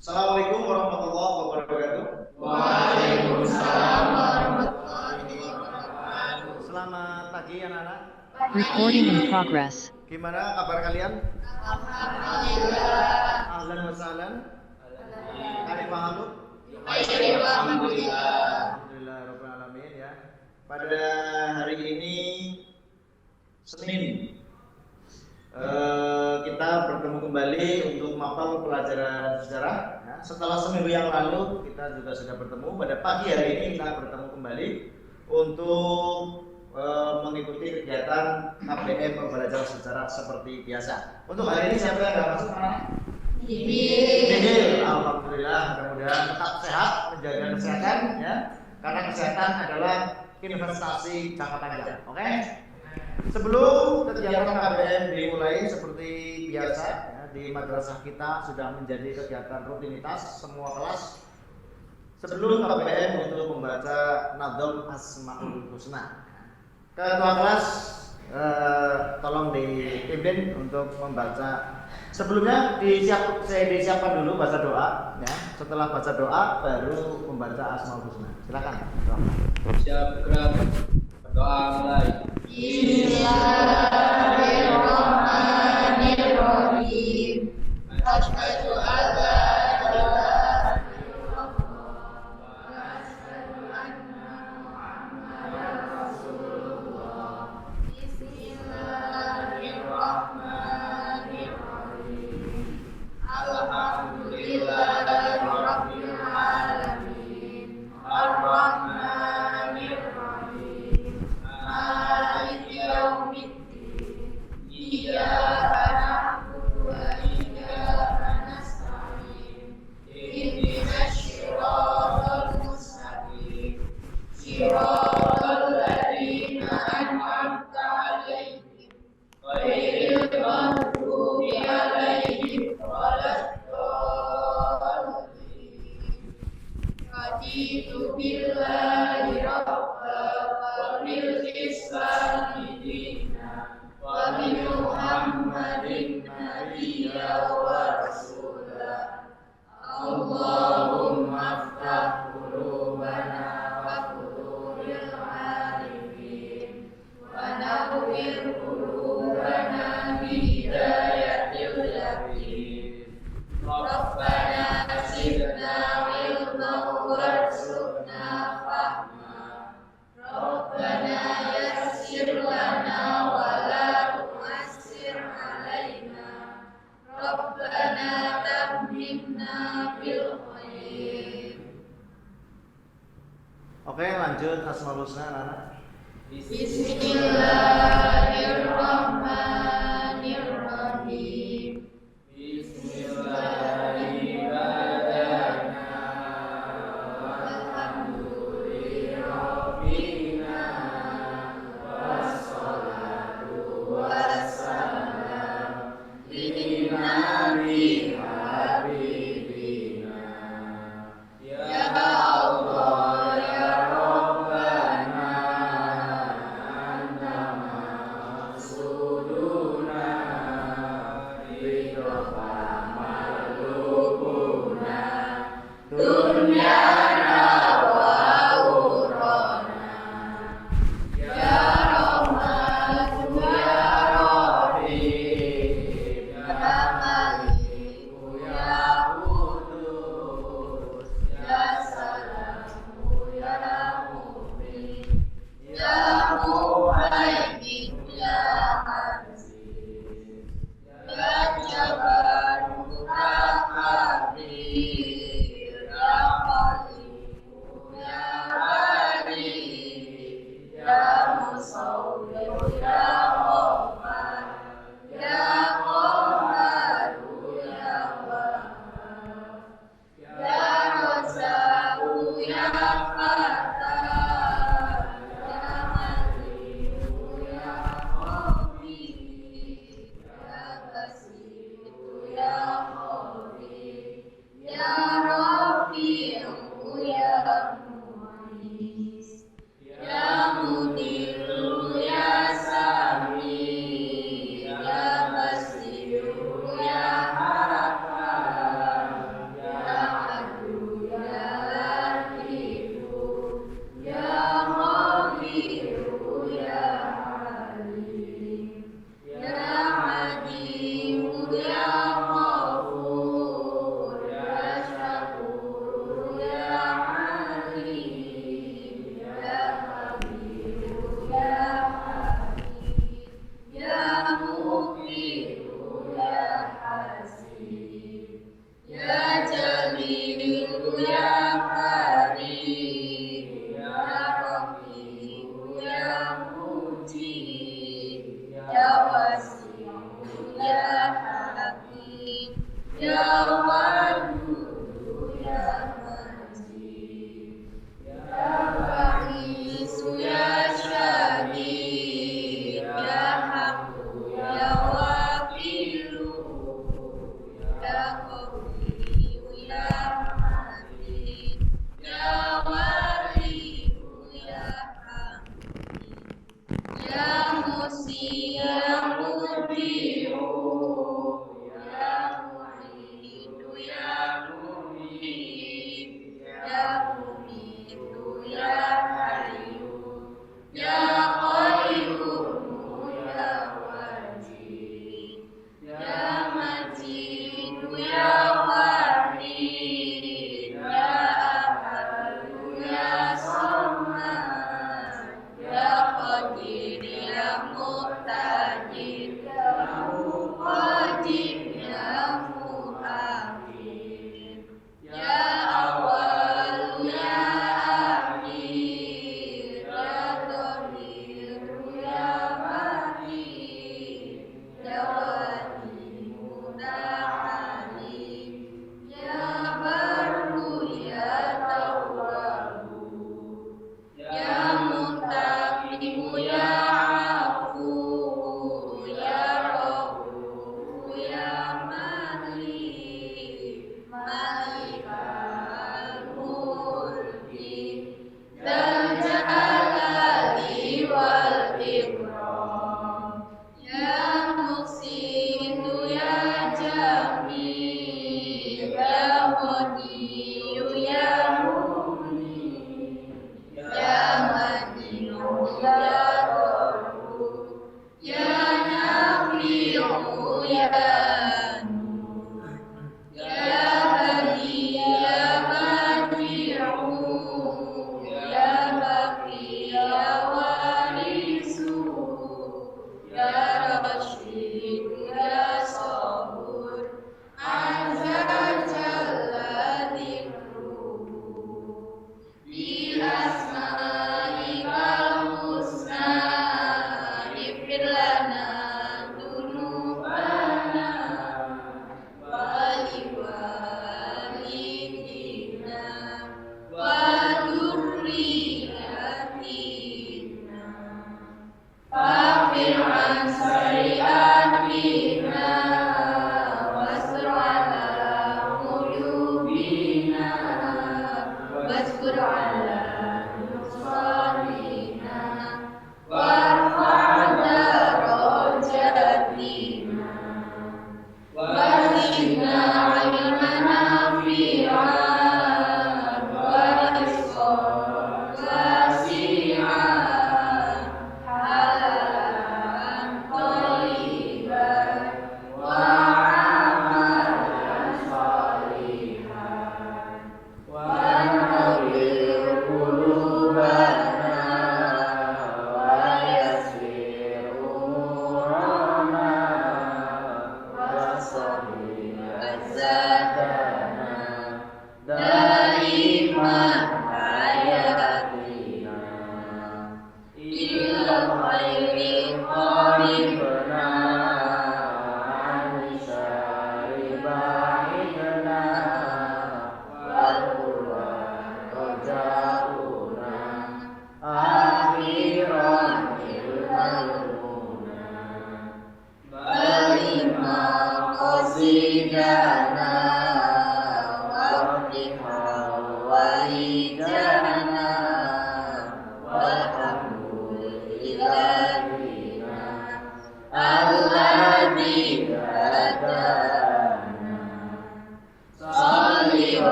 Assalamualaikum warahmatullahi wabarakatuh. Waalaikumsalam warahmatullahi wabarakatuh. Selamat pagi anak-anak. Recording in progress. Gimana kabar kalian? Alhamdulillah. Ahlan wa sahlan. Alif Hamud. Alhamdulillah. Alhamdulillah rabbil alamin ya. Pada hari ini Senin kita bertemu kembali untuk mapel pelajaran sejarah ya. Setelah seminggu yang lalu kita juga sudah bertemu. Pada pagi hari ini kita bertemu kembali untuk mengikuti kegiatan KBM pembelajaran sejarah seperti biasa. Untuk hari ini siapa yang nggak masuk anak? Nihil. Alhamdulillah, mudah-mudahan tetap sehat, menjaga kesehatan ya. Karena kesehatan adalah investasi jangka panjang. Oke? Sebelum kegiatan KBM dimulai seperti biasa ya, di madrasah kita sudah menjadi kegiatan rutinitas semua kelas. Sebelum KBM untuk membaca Nadham Asmaul Husna. Ketua kelas tolong dipimpin untuk membaca. Sebelumnya saya disiapkan dulu baca doa ya. Setelah baca doa baru membaca Asmaul Husna. Silakan. Siap bergerak. Berdoa mulai. Bismillahirrahmanirrahim. Asyhadu an la ilaha illallah wa asyhadu anna Muhammadar Rasulullah. Bismillahirrahmanirrahim. Alhamdulillahirabbil alamin. Ar-Rahmanir-Rahim. Maliki yaumiddin. Iyyaka na'budu wa iyyaka nasta'in. Ihdinas siratal mustaqim. Siratal ladzina an'amta 'alaihim ghairil maghdubi 'alaihim waladdallin. Raditu billahi rabba wa bil islami dina wa bi Muhammadin nabiyya wa rasula. Allahumma aftah qulubana wa qulubil arifin wa nawwir qulubana bi hidayatil yaqin. Rabbana zidna ilman warzuqna fahma. Rabbana yassir lana wa la tu'assir alaina. Rabbana tammimna bil khair. Oke, lanjut Asmaul Husna anak. Bismillahirrahmanirrahim. Alhamdulillahirabbil wassalatu wassalam li nabi habibina. Ya Allah ya Rabbana anta maqsuduna ridha malubuna dunyana wa aurana. Ya Rahmatu ya Rahim ya Maliku ya Qudus ya Salamu ya Mu'min ya Muhaimin ya Aziz ya Jabbar Mutakabbir ya Khaliqu ya Bari ya Musawwir ya Ghaffar ya Qahharu ya Wahhab ya Razzaqu ya Fattah ya Maliku ya Qawi ya Basiru ya Khafi ya Rafi'u ya Mu'izz ya Mudirru ya Salam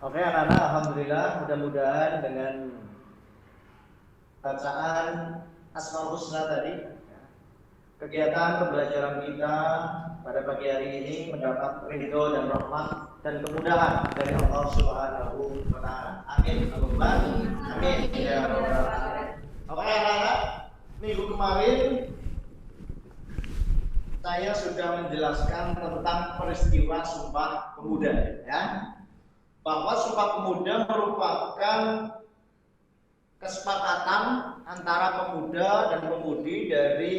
Oke anak-anak, alhamdulillah mudah-mudahan dengan bacaan Asmaul Husna tadi, kegiatan pembelajaran kita pada pagi hari ini mendapat ridho dan rahmat dan kemudahan dari Allah Subhanahu wa Ta'ala. Amin. Amin. Ya Rabbal Alamin. Oke, anak-anak, minggu kemarin saya sudah menjelaskan tentang peristiwa Sumpah Pemuda, ya. Bahwa Sumpah Pemuda merupakan kesepakatan antara pemuda dan pemudi dari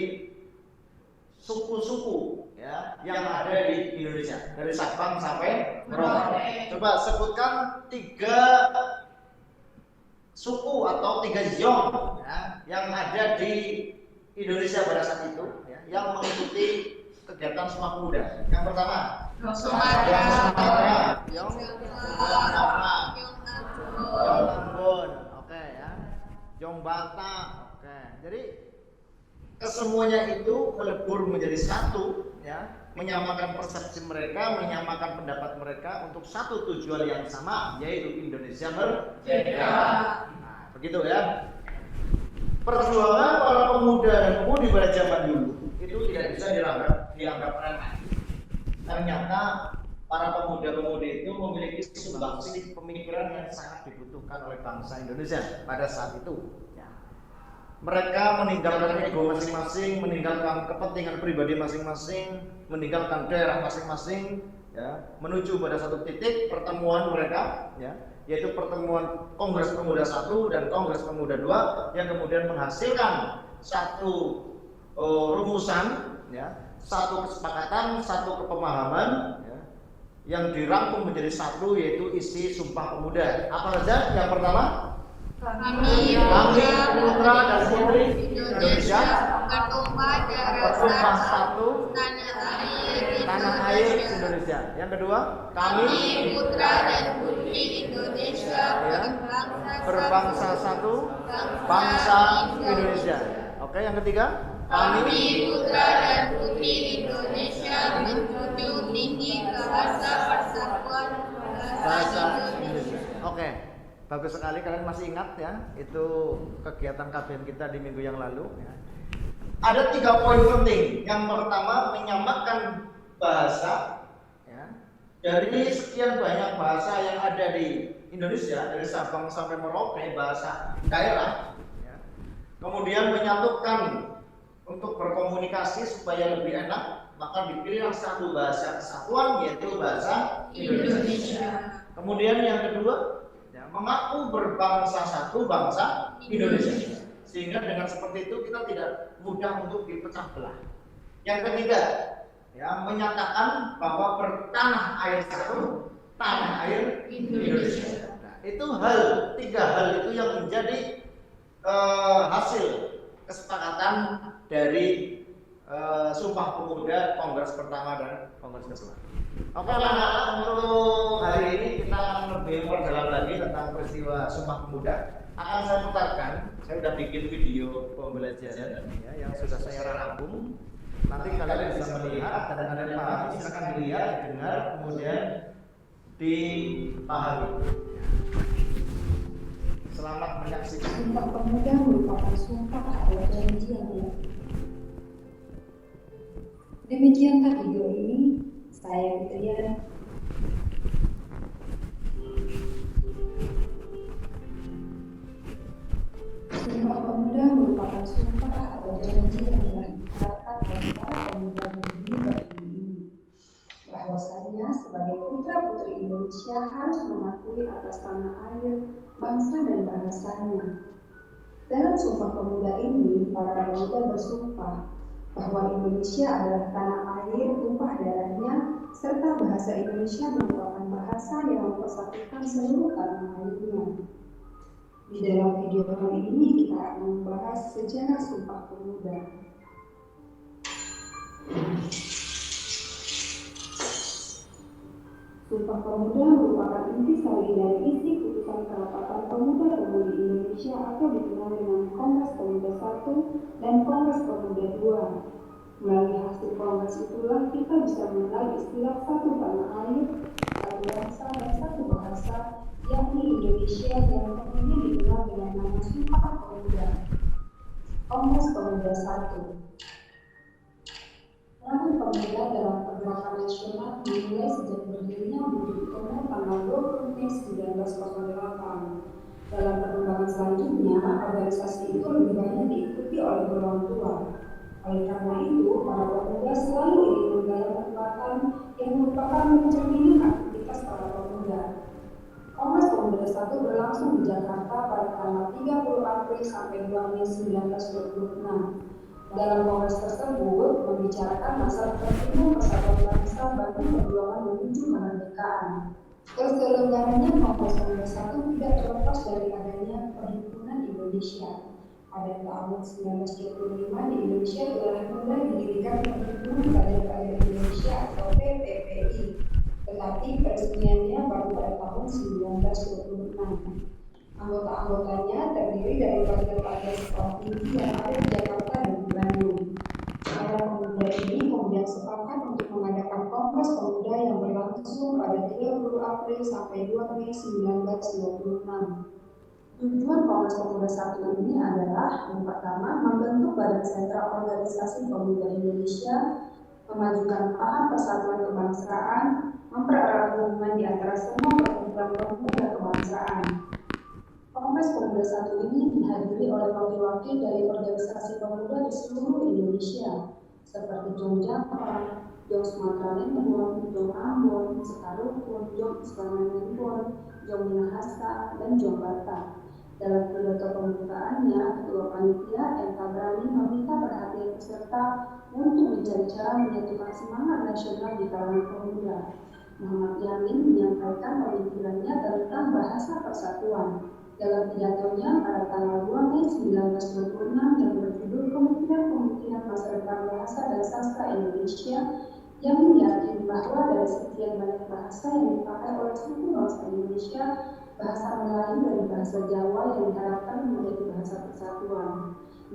suku-suku, ya, yang ada di Indonesia, dari Sabang sampai Merauke. Coba sebutkan 3 suku atau 3 zong, ya, yang ada di Indonesia pada saat itu, ya, yang mengikuti kegiatan Sumpah Pemuda. Yang pertama, Sumatera, Yong Ambon, oke, ya, Yong Batak, oke. Jadi kesemuanya itu melebur menjadi satu, ya, menyamakan persepsi mereka, menyamakan pendapat mereka untuk satu tujuan yang sama, yaitu Indonesia merdeka. Nah, begitu ya. Perjuangan para pemuda dan pemudi pada zaman dulu itu tidak bisa dianggap remeh. Ternyata para pemuda-pemudi itu memiliki sumbangsih pemikiran yang sangat dibutuhkan oleh bangsa Indonesia pada saat itu. Mereka meninggalkan ego masing-masing, meninggalkan kepentingan pribadi masing-masing, meninggalkan daerah masing-masing, ya, menuju pada satu titik pertemuan mereka, ya, yaitu pertemuan Kongres Pemuda 1 dan Kongres Pemuda 2 yang kemudian menghasilkan satu rumusan, ya, satu kesepakatan, satu kepemahaman, ya, yang dirangkum menjadi satu, yaitu isi Sumpah Pemuda. Apa saja? Yang pertama, kami putra dan putri Indonesia bersumpah satu tanah air Indonesia. Yang kedua, kami putra dan putri Indonesia, ya, berbangsa satu, bangsa Indonesia. Oke, yang ketiga, kami putra dan putri Indonesia menjunjung tinggi bahasa persatuan bahasa Indonesia. Oke. Bagus sekali, kalian masih ingat, ya, itu kegiatan KBM kita di minggu yang lalu, ya. Ada 3 poin penting. Yang pertama, menyamakan bahasa, ya, dari sekian banyak bahasa yang ada di Indonesia, dari Sabang sampai Merauke, bahasa daerah, ya. Kemudian menyatukan untuk berkomunikasi supaya lebih enak, maka dipilih satu bahasa kesatuan, yaitu bahasa Indonesia. Kemudian yang kedua, mengaku berbangsa satu, bangsa Indonesia, sehingga dengan seperti itu kita tidak mudah untuk dipecah belah. Yang ketiga, ya, menyatakan bahwa bertanah air satu, tanah air Indonesia. Nah, itu 3 hal itu yang menjadi hasil kesepakatan dari Sumpah Pemuda Kongres pertama dan Kongres kedua. Oke, anak-anak, untuk hari ini kita akan lebih memperdalam lagi tentang peristiwa Sumpah Pemuda. Akan saya putarkan, saya sudah bikin video pembelajaran, ya, yang sudah saya rangkum. Nanti kalian bisa melihat dan kalian pahami, silakan dilihat, dengar, kemudian dipahami. Selamat menyaksikan. Sumpah Pemuda merupakan sumpah atau janji yang dilakukan. Demikianlah video ini. Saya Fitria. Sumpah Pemuda merupakan sumpah atau janji yang dilakukan oleh para pemuda-pemudi bagi ini, bahwasanya sebagai putra-putri Indonesia harus mengakui atas tanah air, bangsa dan bahasanya. Dalam Sumpah Pemuda ini, para pemuda bersumpah bahwa Indonesia adalah tanah air, tumpah darahnya, serta bahasa Indonesia merupakan bahasa yang mempersatukan seluruh tanah airnya. Di dalam video kali ini kita akan membahas sejarah Sumpah Pemuda. Sumpah Pemuda merupakan intisari dari isi putusan kerapatan pemuda-pemudi Indonesia atau dikenal dengan Kongres Pemuda 1 dan Kongres Pemuda 2. Melalui hasil kongres itulah kita bisa mengenal istilah satu tanah air, satu bangsa dan satu bahasa yakni Indonesia yang kemudian dikenal dengan nama Sumpah Pemuda. Kongres Pemuda 1. Lahir Pemuda dalam pergerakan nasional dimulai sejak berdirinya Budi Utomo tanggal 20 Mei 1908. Dalam perkembangan selanjutnya, organisasi itu lebih banyak diikuti oleh orang tua. Oleh karena itu, para pemuda selalu ingin menggalang kekuatan yang merupakan mencerminkan aktivitas para pemuda. Kongres Pemuda 1 berlangsung di Jakarta pada tanggal 30 April sampai 2 Mei 1926. Dalam kongres tersebut membicarakan masalah pentingnya persatuan bangsa bagi perjuangan menuju kemerdekaan. Terselenggaranya Kongres Pemuda 1 tidak terlepas dari adanya Perhimpunan Indonesia. Pada tahun 1925 di Indonesia telah mulai didirikan Perhimpunan Kader-Kader Indonesia atau PPPI, tetapi peresmiannya baru pada tahun 1926. Anggota-anggotanya terdiri dari kader-kader sekolah tinggi yang ada di Jakarta dan di Bandung. Para pemuda ini kemudian sepakat untuk mengadakan Kongres Pemuda yang berlangsung pada 30 April sampai 2 Mei 1926. Tujuan Kongres Pemuda 1 ini adalah yang pertama, membentuk Badan Sentral Organisasi Pemuda Indonesia, memajukan paham persatuan kebangsaan, mempererat hubungan di antara semua perkumpulan pemuda kebangsaan. Kongres Pemuda 1 ini dihadiri oleh wakil-wakil dari organisasi pemuda di seluruh Indonesia, seperti Jong Jawa, Jong Sumatera Lembon, Jong Ambon, Sekarukun, Jong Islamandembon, Jong Minahasa, dan Jong Batak. Dalam pidato pembukaannya, Ketua Panitia M. Tabrani meminta perhatian peserta untuk mencari cara menyatukan semangat nasional di kalangan pemuda. Muhammad Yamin menyampaikan pemikirannya tentang bahasa persatuan. Dalam pidatonya pada tanggal 2 Mei 1926 yang berjudul Pemikiran Masa Depan Bahasa dan Sastra Indonesia, yang meyakini bahwa dari sekian banyak bahasa yang dipakai oleh suku bangsa Indonesia, bahasa Melayu dan bahasa Jawa yang diharapkan menjadi bahasa persatuan.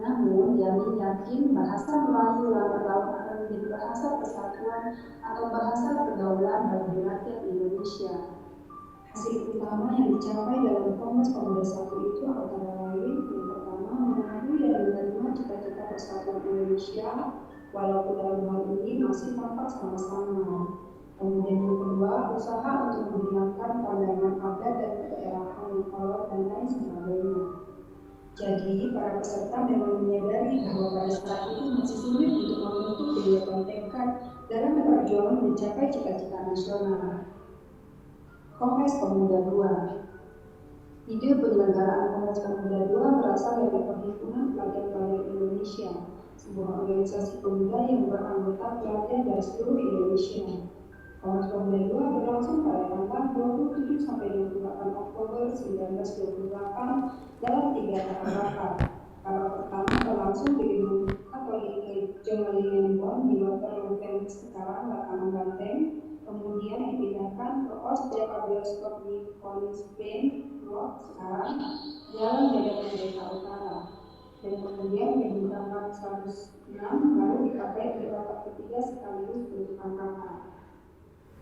Namun, Yamin yakin bahasa Melayu lambat laun akan menjadi bahasa persatuan atau bahasa pergaulan bagi rakyat Indonesia. Hasil utama yang dicapai dalam Kongres Pemuda 1 itu antara lain yang pertama, memahami dan menerima cita-cita persatuan Indonesia walaupun dalam hal ini masih tampak sama-sama. Kemudian yang kedua, usaha untuk menghilangkan pandangan adat dan kedaerahan yang kolot dan lain sebagainya. Jadi, para peserta memang menyadari bahwa pada saat itu masih sulit untuk membentuk kegiatan tekad dalam perjuangan mencapai cita-cita nasional. Kongres Pemuda 2. Ide penyelenggaraan Kongres Pemuda 2 berasal dari Perhimpunan Pelajar-Pelajar Indonesia, sebuah organisasi pemuda yang beranggota pelajar dari seluruh Indonesia. Kongres Pemuda 2 berlangsung pada tanggal 27 sampai 28 Oktober 1928 dalam 3 tahap rapat. Tahap pertama berlangsung di Gedung Katolik Jongalingembon di Waterloo sekarang lapangan Banteng. Kemudian dipindahkan ke Osjaka Bioskop di Konigsberg Road sekarang Jalan Medan Merdeka Utara, dan kemudian Gedung 106 baru dipakai di rapat ketiga sekaligus bentukan kakak.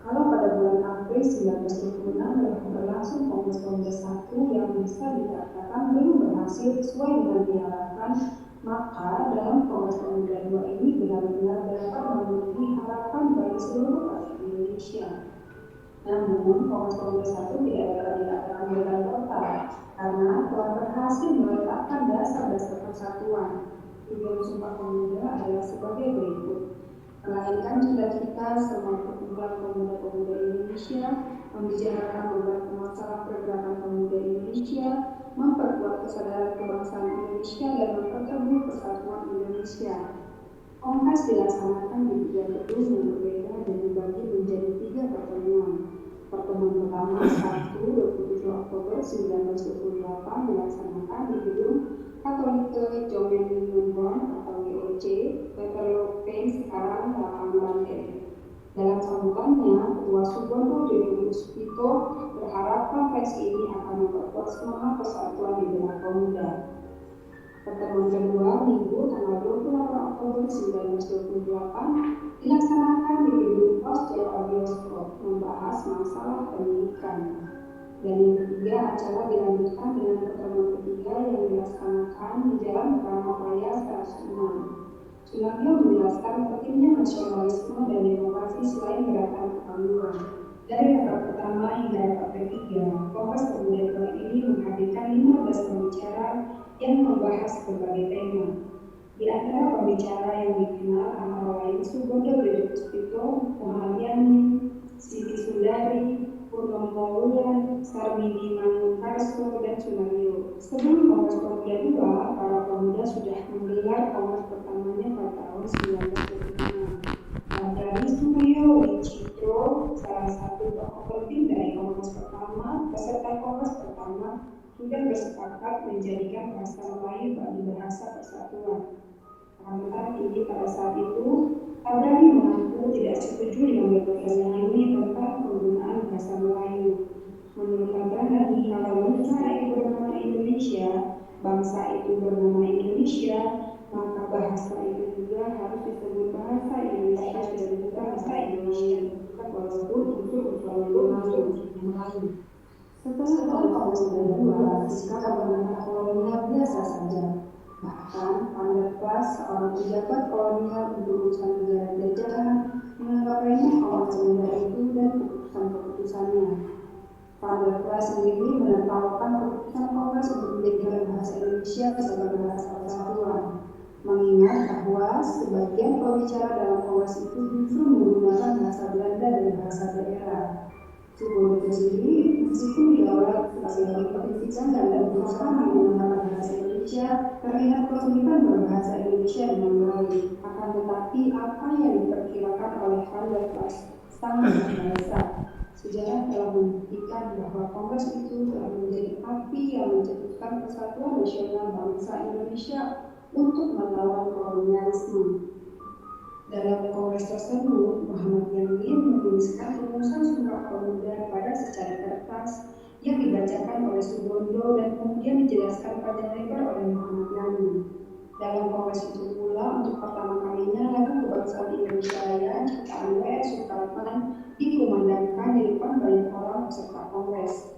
Kalau pada bulan April 1926 telah berlangsung Kongres Pemuda 1 yang bisa dikatakan belum berhasil sesuai dengan diharapkan, maka dalam Kongres Pemuda 2 ini benar-benar dapat memenuhi harapan bagi seluruh rakyat Indonesia. Namun, Kongres Pemuda 1 tidak dapat dikatakan gagal total karena telah berhasil meletakkan dasar-dasar persatuan. Tujuan Sumpah Pemuda adalah sebagai berikut: melainkan cita-cita semua perkumpulan pemuda-pemuda Indonesia, membicarakan beberapa masalah pergerakan pemuda Indonesia, memperkuat kesadaran kebangsaan Indonesia, dan mempertemukan persatuan Indonesia. Kongres dilaksanakan di 3 gedung yang berbeda dan dibagi menjadi 3 pertemuan. Pertemuan pertama Sabtu 27 Oktober 1928 dilaksanakan di Gedung Katolik Jongalingembon atau GOC, Waterloo sekarang lapangan Banteng. Dalam sambutannya, Ketua Subondo Dewi Puspito berharap konferensi ini akan memperkuat semangat persatuan di benak pemuda. Pertemuan kedua Minggu tanggal 28 Oktober 1928 dilaksanakan di Gedung Osjaka Bioskop membahas masalah pendidikan. Dan yang ketiga, acara dilanjutkan dengan pertemuan ketiga yang dilaksanakan di Jalan Ramapaya 106. Sunaryo menjelaskan pentingnya nasionalisme dan demokrasi selain gerakan keangguran. Dari rapat pertama hingga rapat ketiga, Kongres Pemuda tahun ini menghadirkan 15 pembicara yang membahas berbagai tema. Di antara pembicara yang dikenal antara lain Subondo Wijopuspito, Muhammad Yamin, Siti Sundari, Purnomo Wulan, Sarmidi Mangunkarso, dan Sunaryo. Sebelum Kongres Pemuda II, para pemuda sudah menggelar kongres pertamanya pada tahun 1976. Dari Suryo Wicitro, salah satu tokoh penting dari kongres pertama, peserta kongres pertama sudah bersepakat menjadikan bahasa Melayu bagi bahasa persatuan. Karena ini pada saat itu, Abraham mengaku tidak setuju dengan gagasan ini tentang penggunaan bahasa Melayu. Menurut Abraham, kalau bangsa itu bernama Indonesia, bangsa itu bernama Indonesia, maka bahasa itu juga harus disebut bahasa Indonesia dan bukan bahasa Indonesia, walaupun unsur-unsur Melayu. Setelah kongres kedua, sikap pemerintah kolonial biasa saja. Bahkan, Vanderplas, seorang pejabat kolonial untuk urusan negara jajahan, menganggap remeh kongres pemuda itu dan keputusan-keputusannya. Vanderplas sendiri menetapkan keputusan kongres untuk menjadikan bahasa Indonesia sebagai bahasa persatuan, mengingat bahwa sebagian pembicara dalam kongres itu justru menggunakan bahasa Belanda dan bahasa daerah. Subondo sendiri, meskipun diawal sebagai pendidikan dan berusaha menggunakan bahasa Indonesia, terlihat kesulitan berbahasa Indonesia dengan baik. Akan tetapi, apa yang diperkirakan oleh Vanderplas sangat biasa. Sejarah telah membuktikan bahwa kongres itu telah menjadi api yang mencetuskan persatuan nasional bangsa Indonesia untuk melawan kolonialisme. Dalam kongres tersebut, Muhammad Yamin menuliskan rumusan Sumpah Pemuda pada secari kertas yang dibacakan oleh Subondo dan kemudian dijelaskan panjang lebar oleh Muhammad Yamin. Dalam kongres itu pula, untuk pertama kalinya lagu kebangsaan Indonesia Raya ciptaan W.R. Supratman dikumandangkan di depan banyak orang peserta kongres.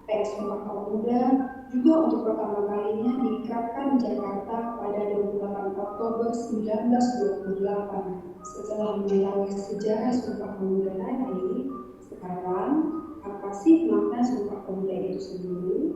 Teks Sumpah Pemuda juga untuk pertama kalinya diikrarkan di Jakarta pada 28 Oktober 1928. Setelah menjalani sejarah Sumpah Pemuda tadi, sekarang apa sih makna Sumpah Pemuda itu sendiri?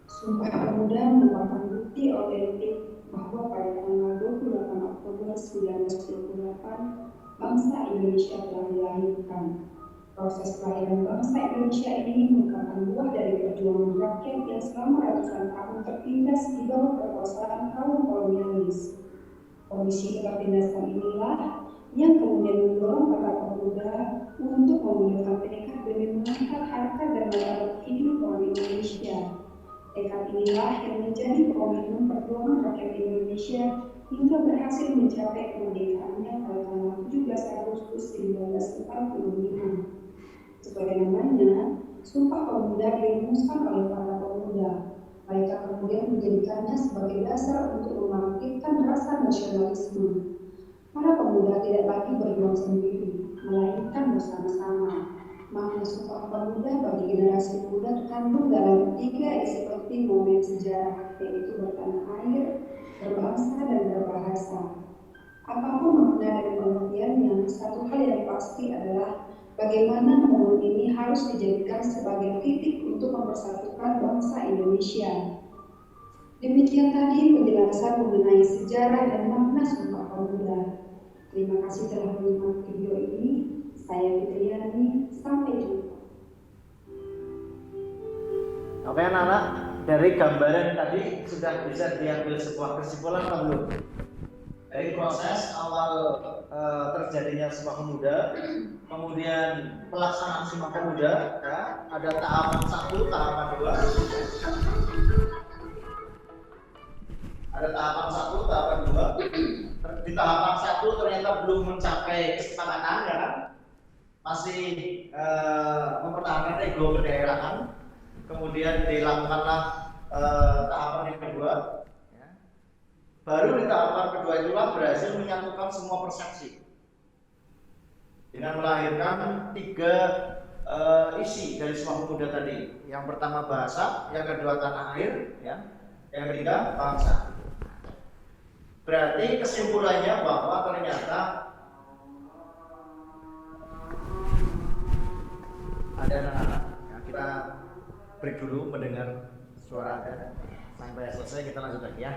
Sumpah Pemuda merupakan bukti otentik bahwa pada tanggal 28 Oktober 1928 bangsa Indonesia telah dilahirkan. Proses kelahiran bangsa Indonesia ini merupakan buah dari perjuangan rakyat yang selama ratusan tahun tertindas di bawah kekuasaan kaum kolonialis. Kondisi ketertindasan inilah yang kemudian mendorong para pemuda untuk memulihkan tekad demi mengangkat harkat dan martabat hidup orang Indonesia. Tekad inilah yang menjadi komitmen perjuangan rakyat Indonesia hingga berhasil mencapai kemerdekaannya pada tanggal 17 Agustus 1945. Sebagai namanya, Sumpah Pemuda dirumuskan oleh para pemuda. Mereka kemudian menjadikannya sebagai dasar untuk membangkitkan rasa nasionalisme. Para pemuda tidak lagi berjuang sendiri, melainkan bersama-sama. Makna Sumpah Pemuda bagi generasi muda terkandung dalam 3 isi penting momen sejarah, yaitu bertanah air, berbangsa, dan berbahasa. Apapun makna dan pengertiannya, satu hal yang pasti adalah bagaimana momen ini harus dijadikan sebagai titik untuk mempersatukan bangsa Indonesia. Demikian tadi penjelasan mengenai sejarah dan makna Sumpah Pemuda. Terima kasih telah menonton video ini. Saya Fitriani, sampai jumpa. Oke anak-anak, dari gambaran tadi sudah bisa diambil sebuah kesimpulan atau belum? Dari proses awal terjadinya Sumpah Pemuda, kemudian pelaksanaan Sumpah Pemuda, ya, ada tahapan 1, tahapan 2. Ada tahapan 1, tahapan 2. Di tahapan 1 ternyata belum mencapai kesepakatan, ya kan? Masih mempertahankan ego kedaerahan. Kemudian dilakukanlah tahapan yang kedua. Baru di tahapan kedua itulah berhasil menyatukan semua persepsi dengan melahirkan 3 isi dari Sumpah Pemuda tadi. Yang pertama bahasa, yang kedua tanah air, ya. Yang ketiga bangsa. Berarti kesimpulannya bahwa ternyata ada anak-anak. Ya, kita break dulu mendengar suara ada. Sampai selesai kita lanjut lagi ya.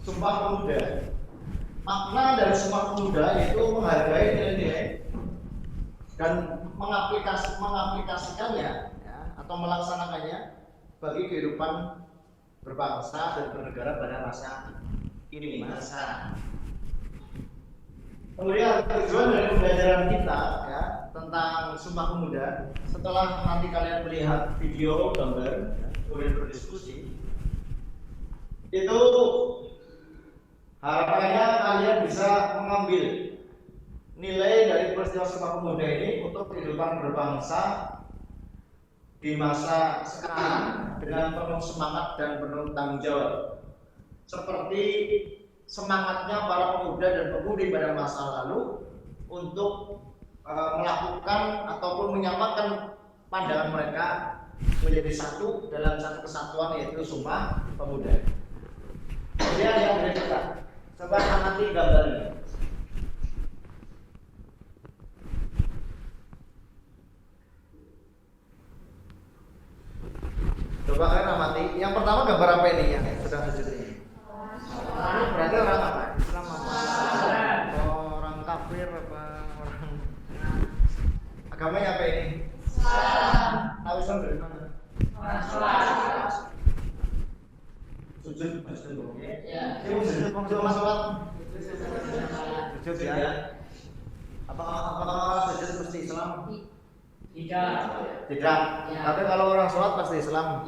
Sumpah Pemuda. Makna dari Sumpah Pemuda yaitu menghargai nilai-nilai dan mengaplikasikannya ya, atau melaksanakannya bagi kehidupan berbangsa dan bernegara pada masa ini. Kemudian tujuan dari pembelajaran kita ya tentang Sumpah Pemuda, setelah nanti kalian melihat video gambar ya, kemudian berdiskusi, itu harapannya kalian bisa mengambil nilai dari peristiwa Sumpah Pemuda ini untuk kehidupan berbangsa di masa sekarang dengan penuh semangat dan penuh tanggung jawab, seperti semangatnya para pemuda dan pemudi pada masa lalu untuk melakukan ataupun menyamakan pandangan mereka menjadi satu dalam satu kesatuan, yaitu Sumpah Pemuda. Kemudian yang berikutnya, coba amati gambarnya. Coba kalian amati. Yang pertama gambar apa ini yang sedang sujud ini? Ini berarti orang apa? Islam apa? Orang kafir apa? Orang agamanya apa ini? Islam. Tahu Islam dari mana? Islam. Sujud masuk ya. Ini sujud sholat. Sujud ya. Apakah sujud mesti Islam? Tidak. Tapi kalau orang sholat pasti Islam.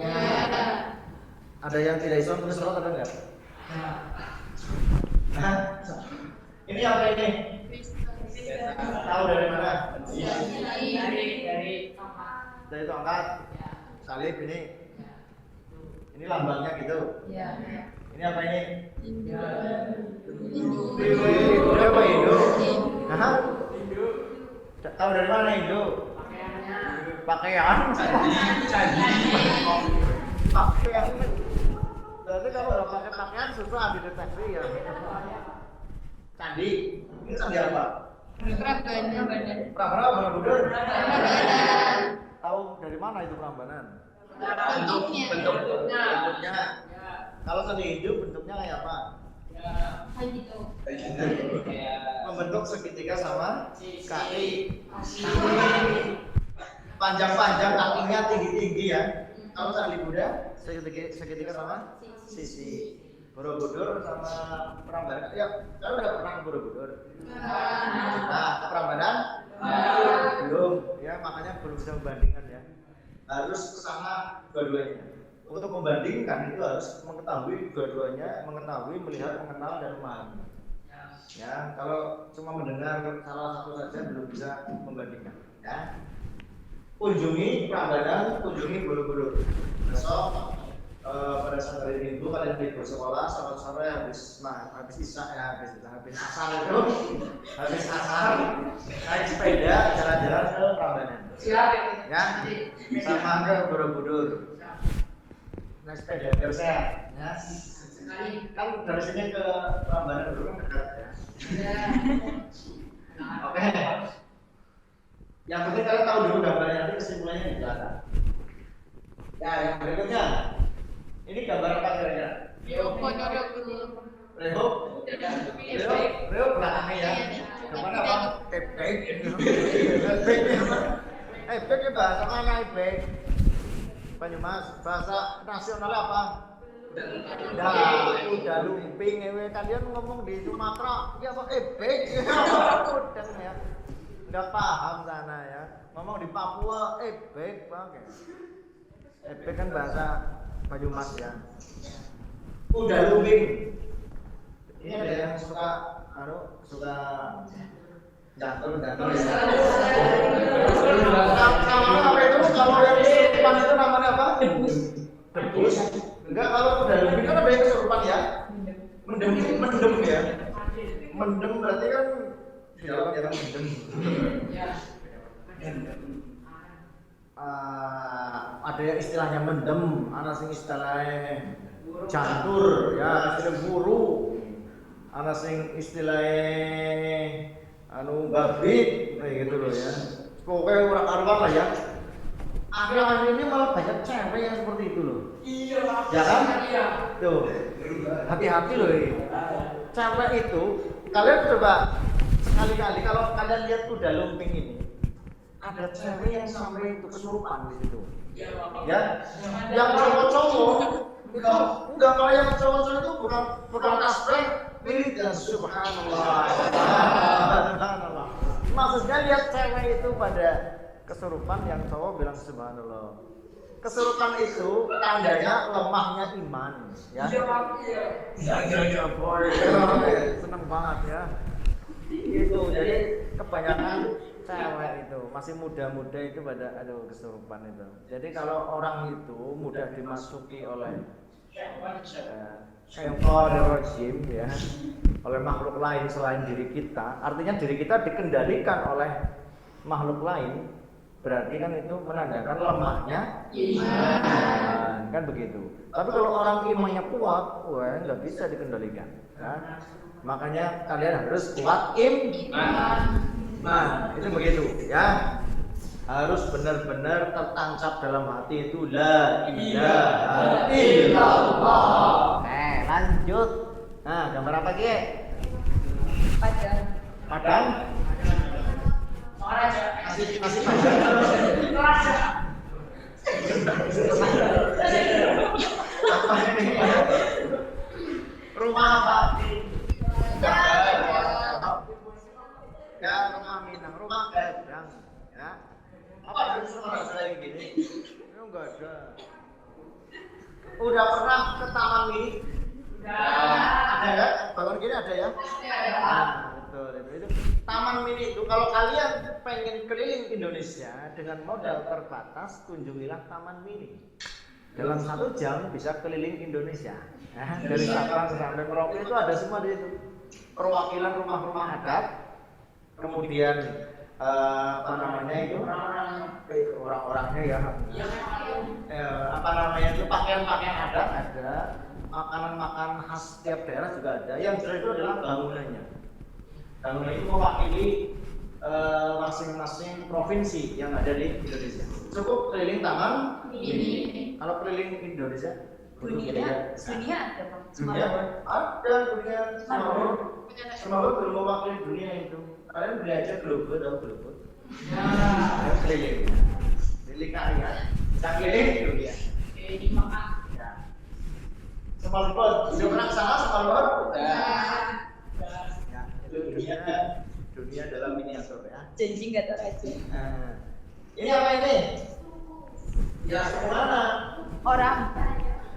Ada yang tidak Islam terus sholat ada enggak? Nah, ini apa ini? Tahu dari mana? Dari tongkat. Salib ini. Ini lambangnya gitu. Ini apa ini? Hindu. Apa Hindu? Hah? Tahu dari mana Hindu? Pakaian. Pakaian. Berarti kalau nggak pakai pakaian susah dideteksi ya. Candi. Ini candi apa? Prambanan. Tahu dari mana itu Prambanan? Bentuknya. Kalau seni hidup bentuknya kayak apa? Membentuk segitiga sama kaki. Panjang-panjang, kakinya tinggi-tinggi ya. Kalau sandi Buddha segitiga sama sisi. Borobudur sama Prambanan. Ya, kalau udah pernah ke Borobudur. Nah, ke Prambanan belum. Ya, makanya belum bisa membandingkan ya. Harus ke sana dua-duanya. Untuk membandingkan itu harus mengetahui dua-duanya, melihat, mengenal dan memahami. Ya, kalau cuma mendengar salah satu saja belum bisa membandingkan. Ya. Kunjungi Prambanan, kunjungi Borobudur. Besok pada saat hari Minggu kalian libur sekolah, sore habis isya ya, habis asar itu, habis asar naik sepeda jalan-jalan ke Prambanan. Ya, sama ke Borobudur. Naik sepeda biar sehat, ya. Kan dari sini ke Prambanan dulu kan dekat ya. Oke. Yang penting kalian tahu dulu gambarnya, nanti kesimpulannya di belakang. Ya, yang berikutnya. Ini gambar apa kira-kira? Rehop belakangnya ya. Gambar apa? Ebek. Ebek ya bahasa mana ebek? Banyumas, bahasa nasional apa? Udah lumping ewe, kalian ngomong di Sumatera, ya apa ebek? Udang ya. Enggak paham sana ya. Ngomong di Papua ebek pakai. Ebek kan bahasa Banyumas ya. Udah lumping. Ini ada yang suka jatuh. Kalau apa itu? Kalau yang kesurupan itu namanya apa? Debus. Enggak, kalau udah lumping kan ada yang kesurupan ya. Mendem ya. Mendem berarti kan dialog yang mendem. Ada yang istilahnya mendem, ada sing istilahnya jantur, ya istilah buru, ada sing istilahnya babit, kayak gitu loh ya. Pokoknya orang karuan lah ya. Akhir-akhir ini malah banyak cewek yang seperti itu loh. Iya, ya kan? Tuh, hati-hati loh ini. Cewek itu, kalian coba sekali-kali kalau kalian lihat kuda lumping ini. Ada cewek yang sampai itu kesurupan di situ, ya. Yang cowok-cowok itu enggak, malah yang cowok-cowok itu bukan tasbih, wirid dan subhanallah. Subhanallah. Maksudnya lihat cewek itu pada kesurupan, yang cowok bilang subhanallah. Kesurupan itu tandanya lemahnya iman, ya. Iya, boy. Seneng banget ya. Itu jadi kebanyakan cewek itu masih muda-muda itu pada kesurupan itu. Jadi kalau orang itu mudah dimasuki oleh syaitan rajim ya, oleh makhluk lain selain diri kita, artinya diri kita dikendalikan oleh makhluk lain, berarti kan itu menandakan lemahnya iman, kan begitu. Tapi kalau orang imannya kuat, wah nggak bisa dikendalikan. Ya. Makanya kalian harus kuat iman. Nah, itu begitu ya. Harus benar-benar tertancap dalam hati itu la ilaha illallah. Lanjut. Nah, gambar apa Ki? Padang. Nasi padang. Apa ini? Rumah apa? Ya, rumah Minang, rumah Gadang, ya. Apa itu harus kayak gini? Ya enggak ada. Udah pernah ke Taman Mini? Ada ya? Bangun gini ada ya? Nah, betul itu. Taman Mini itu kalau kalian pengen keliling Indonesia dengan modal terbatas, kunjungilah Taman Mini. Dalam 1 jam bisa keliling Indonesia. Dari Sabang sampai Merauke itu ada semua di situ. Perwakilan rumah-rumah adat. Kemudian apa namanya itu orang-orangnya ya, apa namanya itu pakaian-pakaian adat ada, makanan-makanan khas setiap daerah juga ada. Yang jelas itu adalah bangunannya. Bangunan itu mewakili masing-masing provinsi yang ada di Indonesia. Cukup keliling taman ini. Kalau keliling Indonesia Dunia ada Pak. Dunia ada dunia Semarang belum mewakili dunia itu. Kalian belajar global atau global? Keliling. Keliling karya. Bisa keliling dunia. Ya. Semarang. Sudah pernah kesana Semarang? Ya, itu dunia dalam miniatur ya. Janji nggak teraja. Nah, ini apa ini? Ya, kemana? Orang.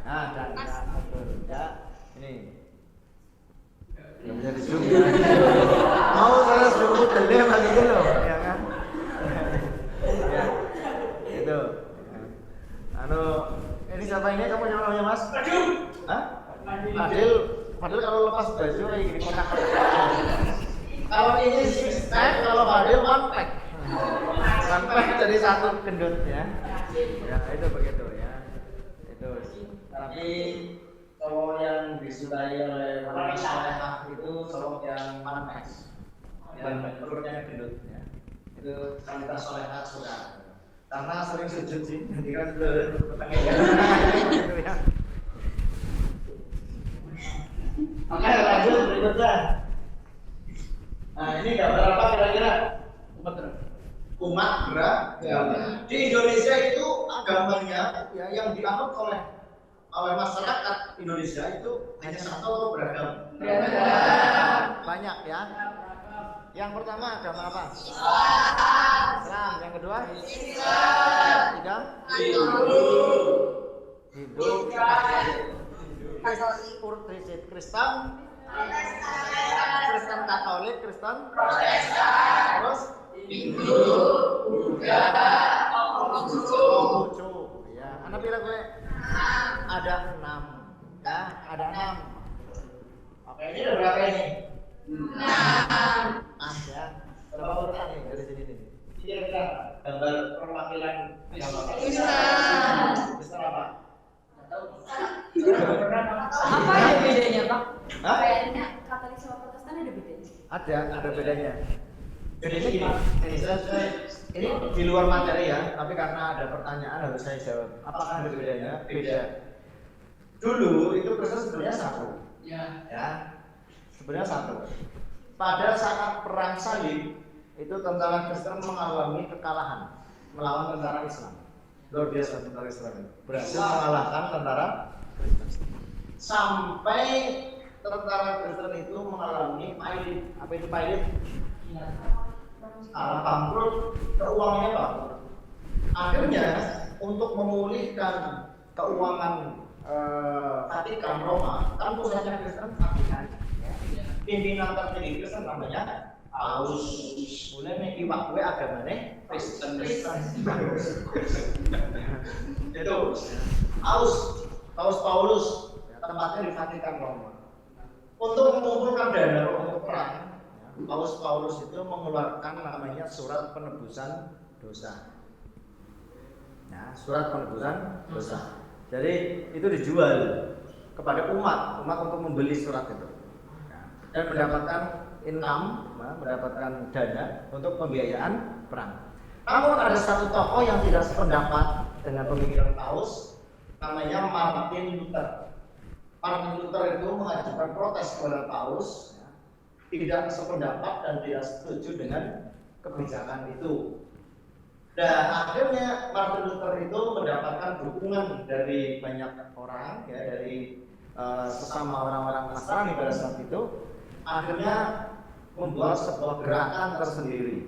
Nah, dan betul ya. Ini. Ya bisa di zoom ya. Mau saya zoom dulu lagi gitu loh, ya kan? Ya. Itu. Anu, ini siapa ini? Kamu siapa namanya, Mas? Hah? Fadil kalau lepas baju kayak gini kotak. Kalau ini six pack, kalau Fadil one pack. One pack jadi satu gendut ya. Ya itu begitu ya. Itu. Tapi cowok yang disukai oleh para solehah itu cowok yang one pack. Yang perutnya gendut ya. Itu wanita solehah suka. Karena sering sujud sih, nanti kan gitu ya. Oke, lanjut berikutnya. Nah, ini gambar apa kira-kira? Umat beragama. Di Indonesia itu agamanya ya, yang dianut oleh masyarakat Indonesia itu hanya satu atau beragam? Banyak ya. Yang pertama agama apa? Islam. Yang kedua? Tiga? Hindu. Kristen Katolik, Kristen Protestan, terus Hindu, Buddha, Konghucu. Ya, anak bilang gue ada 6. Ya, ada 6. Oke, ini ada berapa ini? 6. Ya. Berapa urutan nih dari sini nih? Kira-kira gambar perwakilan agama apa? Kristen apa? Apa ya bedanya Pak? Hah? Kayaknya Katolik sama Protestan ada bedanya. Ada bedanya. Bedanya gini, ini di luar materi ya, tapi karena ada pertanyaan harus saya jawab. Apakah ada bedanya? Beda. Dulu itu Kristen sebenarnya satu. Ya. Sebenarnya satu. Pada saat perang salib itu tentara Kristen mengalami kekalahan melawan tentara Islam. Luar biasa tentara Islam itu berhasil mengalahkan tentara Kristen. Sampai tentara Kristen itu mengalami pilot. Apa itu pilot? Bangkrut, keuangannya bangkrut. Akhirnya untuk memulihkan keuangan Vatikan Roma, kan pusatnya Kristen Vatikan. Ya. Pimpinan tertinggi Kristen namanya Paus. Mulai nih iwak gue agamanya Kristen. Itu Paus Paulus, tempatnya di Vatikan Roma. Untuk mengumpulkan dana untuk perang, Paus Paulus itu mengeluarkan namanya surat penebusan dosa. Nah, surat penebusan dosa. Jadi itu dijual kepada umat untuk membeli surat itu. Dan mendapatkan income, mendapatkan dana untuk pembiayaan perang. Namun ada satu tokoh yang tidak sependapat dengan pemikiran Paus, namanya Martin Luther. Martin Luther itu mengajukan protes kepada Paus, tidak sependapat dan tidak setuju dengan kebijakan itu. Dan akhirnya Martin Luther itu mendapatkan dukungan dari banyak orang, ya, dari sesama orang-orang Nasrani pada saat itu. Akhirnya membuat sebuah gerakan tersendiri.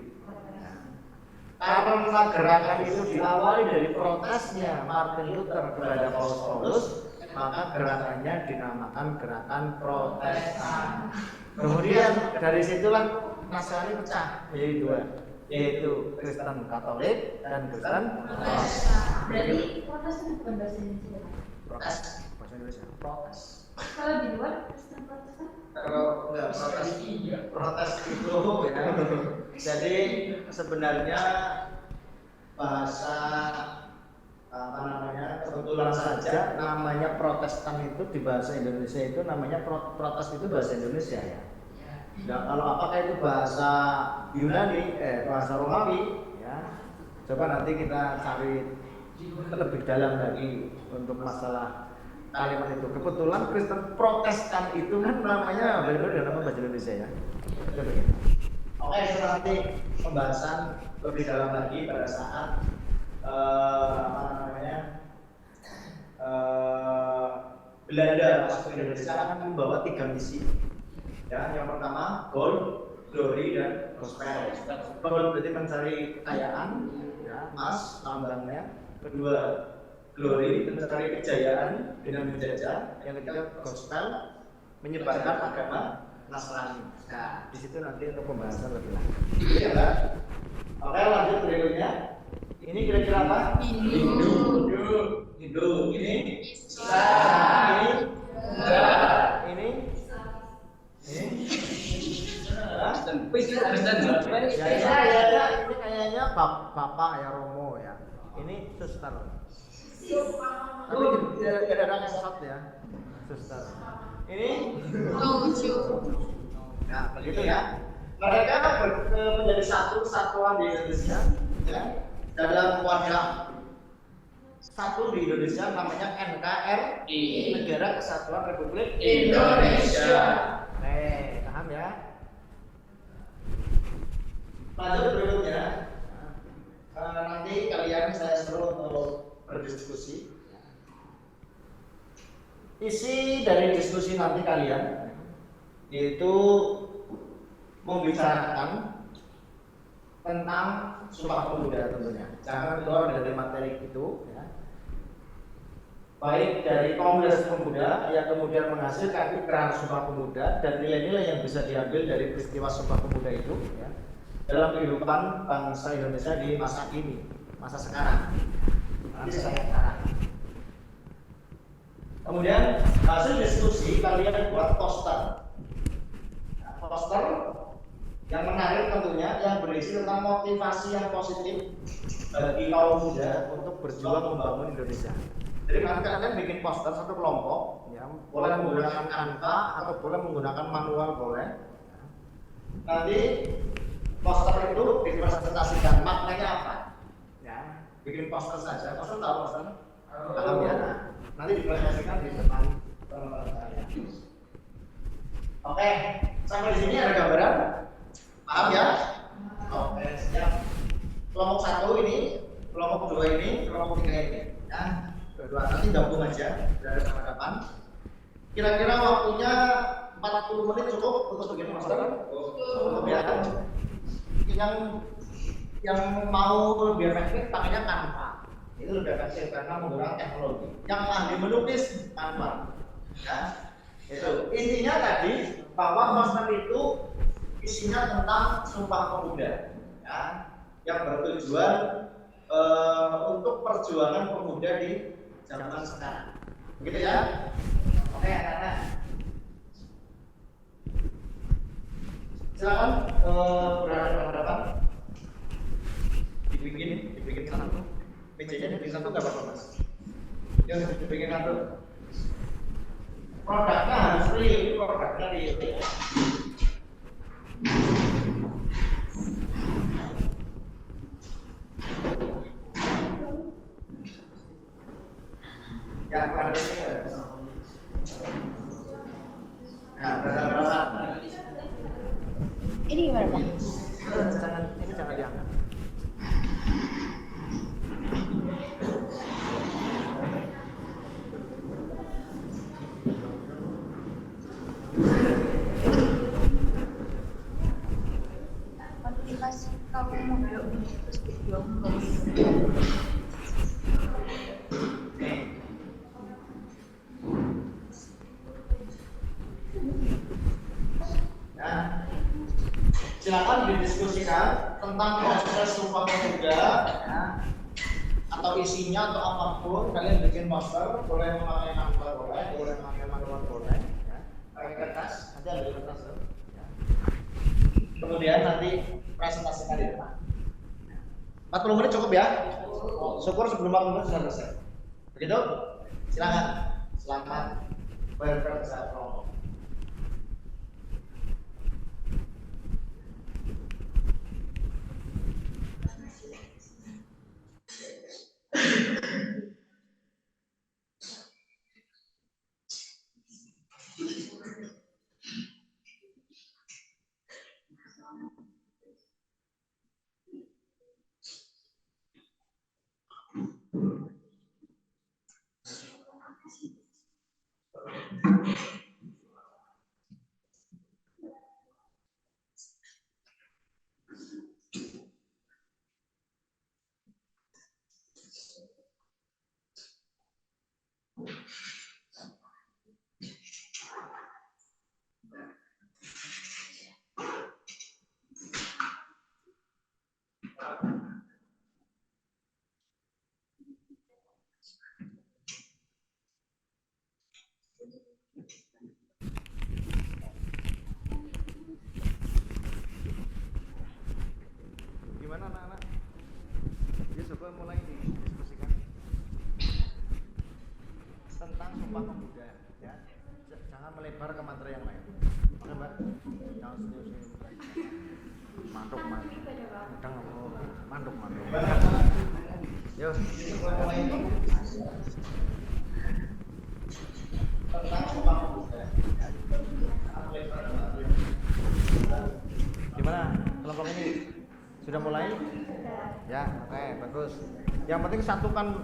Karena gerakan itu diawali dari protesnya Martin Luther kepada Paus Paulus, maka gerakannya dinamakan gerakan Protestan. Kemudian dari situlah Nasrani pecah menjadi dua, yaitu Kristen Katolik dan Kristen Protestan. Berarti Protestan bukan bahasa Indonesia. Protes, bahasa Indonesia. Protes. Kalau di luar Kristen Protestan? Kalau enggak protes itu ya. Jadi sebenarnya bahasa apa namanya, kebetulan saja namanya Protestan itu di bahasa Indonesia itu namanya protes itu bahasa Indonesia ya. Nah, kalau apakah itu bahasa Yunani, bahasa Romawi ya. Coba nanti kita cari lebih dalam lagi untuk masalah kalimat itu. Kebetulan Kristen Protestan itu kan namanya benar-benar nama bahasa Indonesia ya. Oke, itu nanti pembahasan lebih dalam lagi pada saat apa namanya Belanda masuk ke Indonesia akan membawa 3 misi. Ya, yang pertama gold, glory, dan gospel. Gold berarti mencari kekayaan, ya, emas lambangnya. Kedua, glory, mencari kejayaan dengan menjajah. Yang ketiga, gospel, menyebarkan agama Nasrani. Nah, di situ nanti untuk pembahasan lebih lanjut. Iya kan? Oke, lanjut berikutnya. Ini kira-kira apa? Hindu. Ini Islam. Ini Kristen. ya, ini kayaknya bapak ya Romo ya. Ini suster. Tapi tidak ada ngesot ya, suster. Ini nah begitu ya. Mereka menjadi satu kesatuan di Indonesia ya, dalam wadah satu di Indonesia namanya NKRI, Negara Kesatuan Republik Indonesia. Paham ya? Lanjut berikutnya. Nanti kalian saya suruh untuk berdiskusi. Isi dari diskusi nanti kalian yaitu membicarakan tentang Sumpah Pemuda tentunya. Jangan keluar dari materi itu ya. Baik dari Kongres Pemuda yang kemudian menghasilkan ikrar Sumpah Pemuda dan nilai-nilai yang bisa diambil dari peristiwa Sumpah Pemuda itu ya, dalam kehidupan bangsa Indonesia di masa kini, masa sekarang. Nanti saya sekarang. Kemudian hasil diskusi kalian buat poster. Nah, poster yang menarik tentunya yang berisi tentang motivasi yang positif bagi kaum muda untuk berjuang membangun Indonesia. Jadi nanti kalian bikin poster satu kelompok, ya, boleh menggunakan Canva atau boleh menggunakan manual boleh. Nanti poster itu dipresentasikan maknanya apa? Ya, bikin poster saja. Poster tahu poster? Paham ya? Nanti dipresentasikan di depan teman-teman saya. Oke, sampai di sini ada gambaran. Paham ya? Oke, siap. Kelompok 1 ini, kelompok 2 ini, kelompok 3 ini. Ya, kedua nanti gabung aja dari hadapan. Kira-kira waktunya 40 menit cukup untuk bikin poster? Cukup ya. Yang mau lebih efektif pakainya Canva. Itu lebih efektif karena menggunakan teknologi. Yang ahli melukis Canva. Ya, itu intinya tadi bahwa poster itu isinya tentang Sumpah Pemuda, ya, yang bertujuan untuk perjuangan pemuda di zaman sekarang. Begitu ya? Oke, anak-anak. Silakan berada di hadapan. Dibikin satu. Mejanya dibikin satu nggak apa-apa, Mas. Yang dibikin satu. Produknya harus real, ini produknya real. Ya, pada ini ya. Nah, berapa? Ini gimana, Pak? Ini jangan diangkat. Motivasi kamu mau terus berjuang. Nah, silakan didiskusikan tentang proses Sumpah Pemuda ya, atau isinya atau apapun. Kalian bikin poster, boleh memakai Canva boleh memakai manual boleh ya. Pakai kertas, nanti ada kertas ya. Kemudian nanti presentasikan di depan. 40 menit cukup ya? Syukur sebelum 40 menit sudah selesai. Begitu? Silakan. Selamat berkegiatan. Gimana anak-anak? Ya coba mulai didiskusikan tentang Sumpah Pemuda, ya. Jangan melebar ke materi yang lain. Oke mbak, jangan senyum-senyum. Mantuk. Yo. Tentang Sumpah Pemuda. Gimana kelompok ini? Sudah mulai? Ya, oke, bagus. Yang penting satukan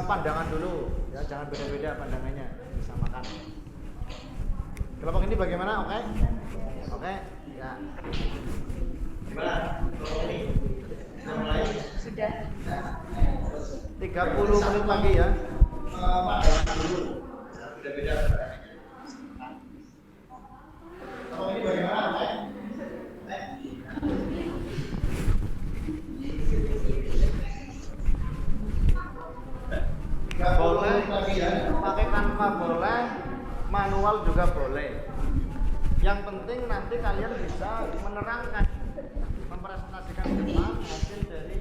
pandangan dulu, ya, jangan beda-beda pandangannya, disamakan. Kelompok ini bagaimana? Oke? Oke, ya. Gimana? Kelompok ini sudah mulai? Sudah. 30 menit lagi ya. Pandangan dulu. Beda-beda pandangannya. Kelompok ini bagaimana? Oke? Boleh pakai Canva, boleh manual juga boleh. Yang penting nanti kalian bisa menerangkan, mempresentasikan di depan hasil dari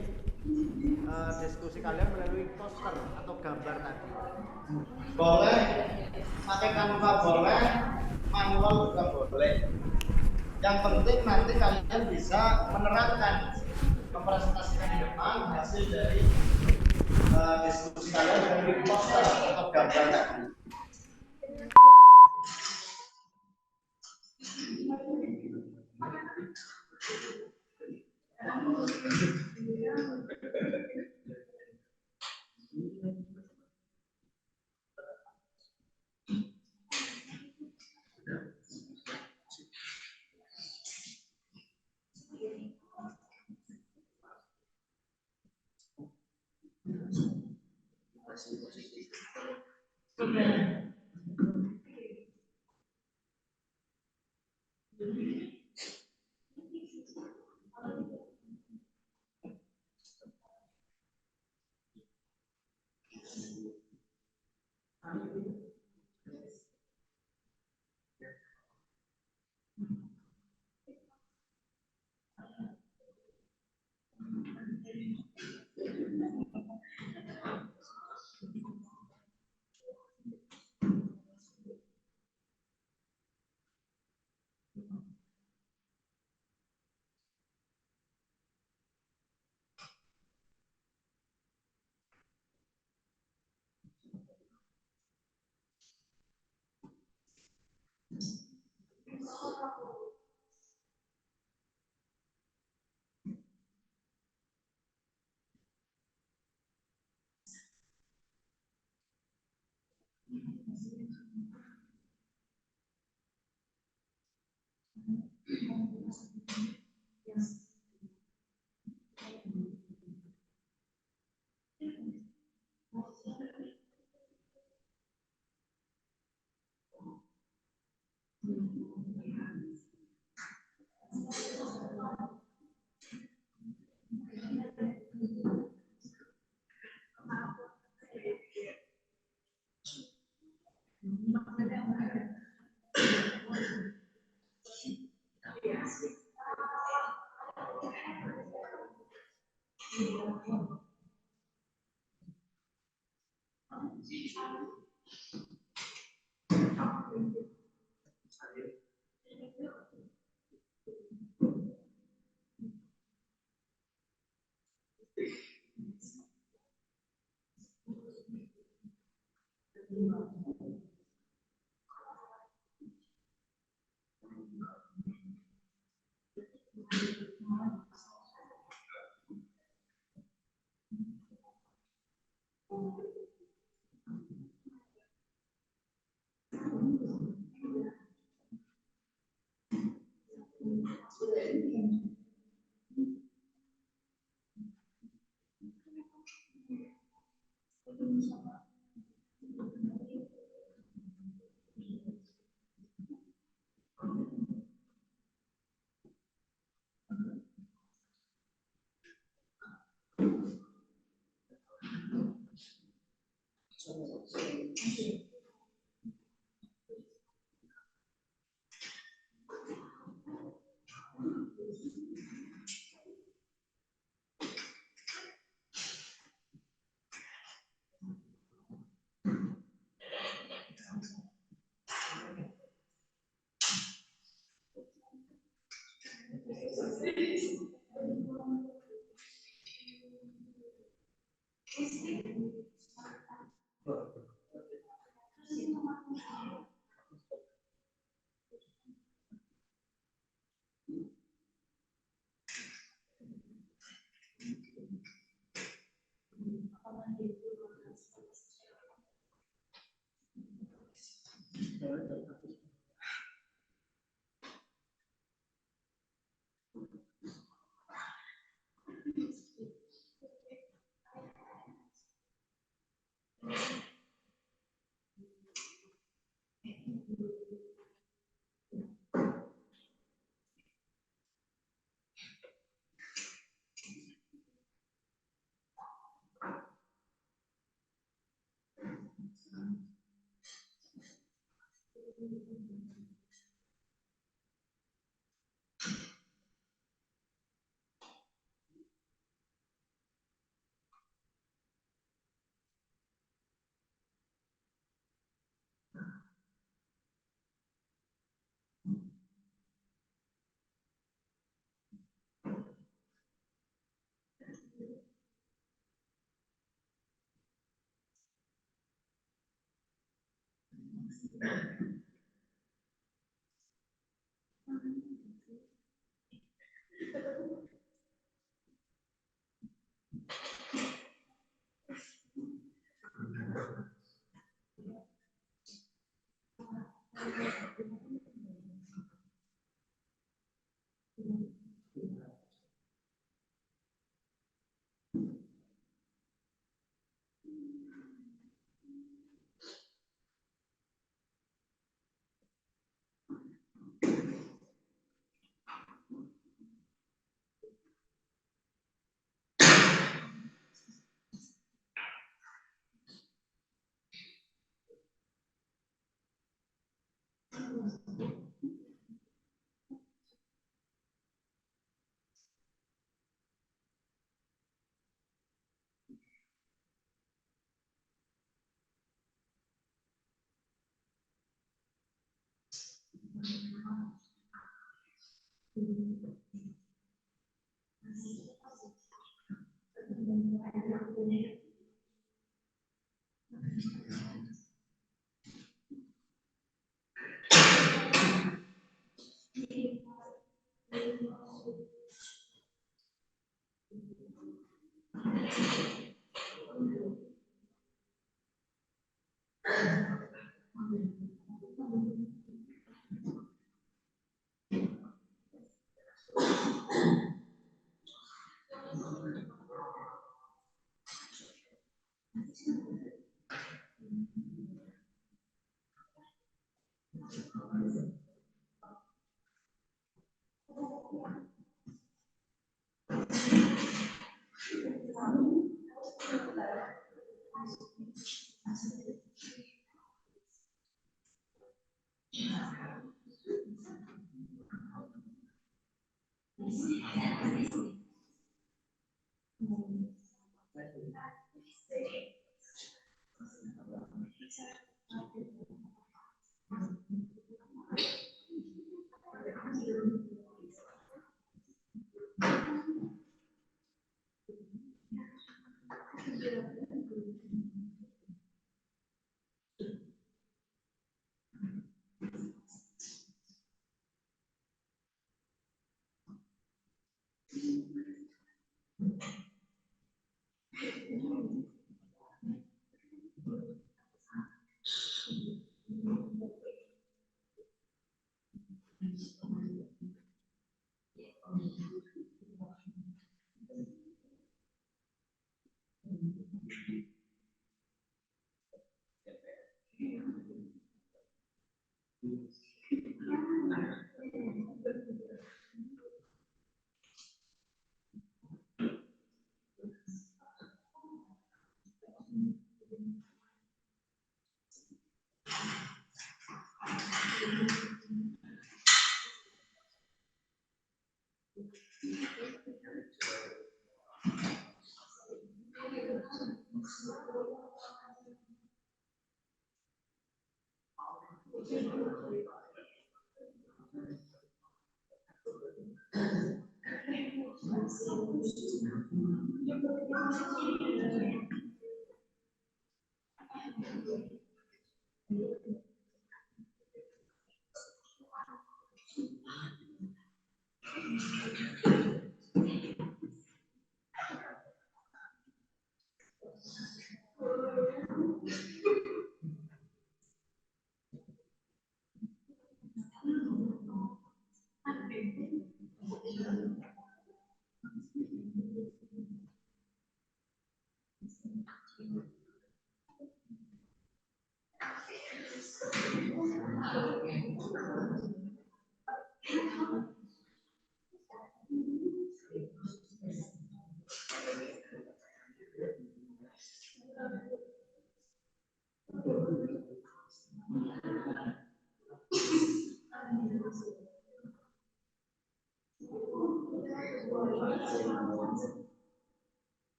diskusi kalian melalui poster atau gambar tadi. Boleh pakai Canva, boleh manual juga boleh. Yang penting nanti kalian bisa menerangkan, mempresentasikan di depan hasil dari diskusi kalian melalui poster atau gambar tadi.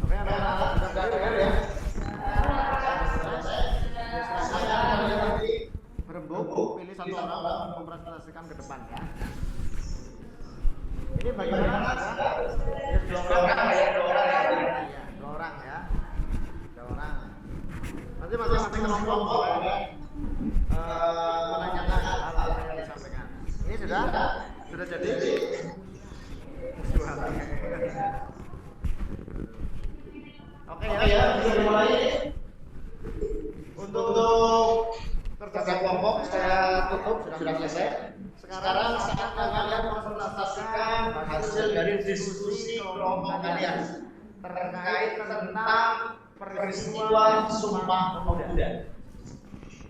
Oke, anak-anak sudah clear ya? Berembuk, pilih satu orang untuk mempresentasikan ke depan ya. Ini bagaimana ada? Dua orang ya, dua orang ya. Dua orang. Nanti masing-masing kelompok menanyakan hal-hal yang disampaikan. Ini sudah jadi. Oke ya, bisa dimulai. Untuk kerja kelompok saya tutup, sudah selesai. Sekarang saatnya kalian konsultasikan hasil dari diskusi kelompok kalian terkait tentang peristiwa Sumpah Pemuda.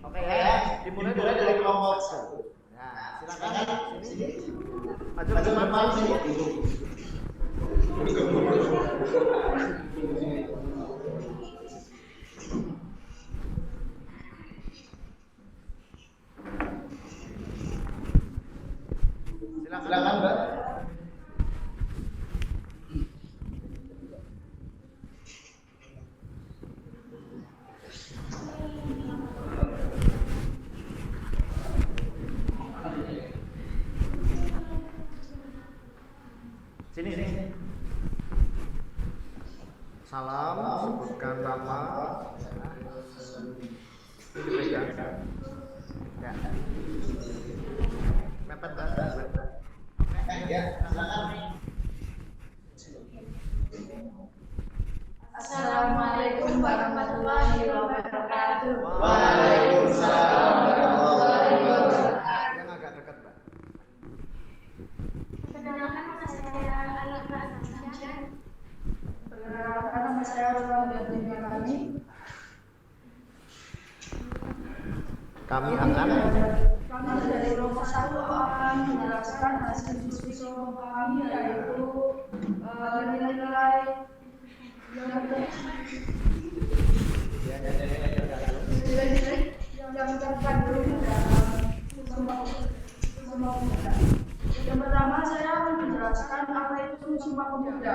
Oke ya, dimulai dari kelompok 1. Nah, silakan sini. Maju ke depan sini. Silakan, Mbak. Sini. Salam, sebutkan nama. Ini pegang. Ya. Mepet, Mbak. Ya, silakan. Assalamualaikum warahmatullahi wabarakatuh. Waalaikumsalam warahmatullahi wabarakatuh. Yang agak dekat, Mbak. Perkenalkan, nama saya Alfa Nasya. Perkenalkan, nama saya Rosanda Kami. Kami akan Kami dari kelompok 1 akan menjelaskan hasil diskusi kelompok kami, yaitu nilai-nilai yang terkandung dalam Sumpah Pemuda. Yang pertama, saya akan menjelaskan apa itu Sumpah Pemuda.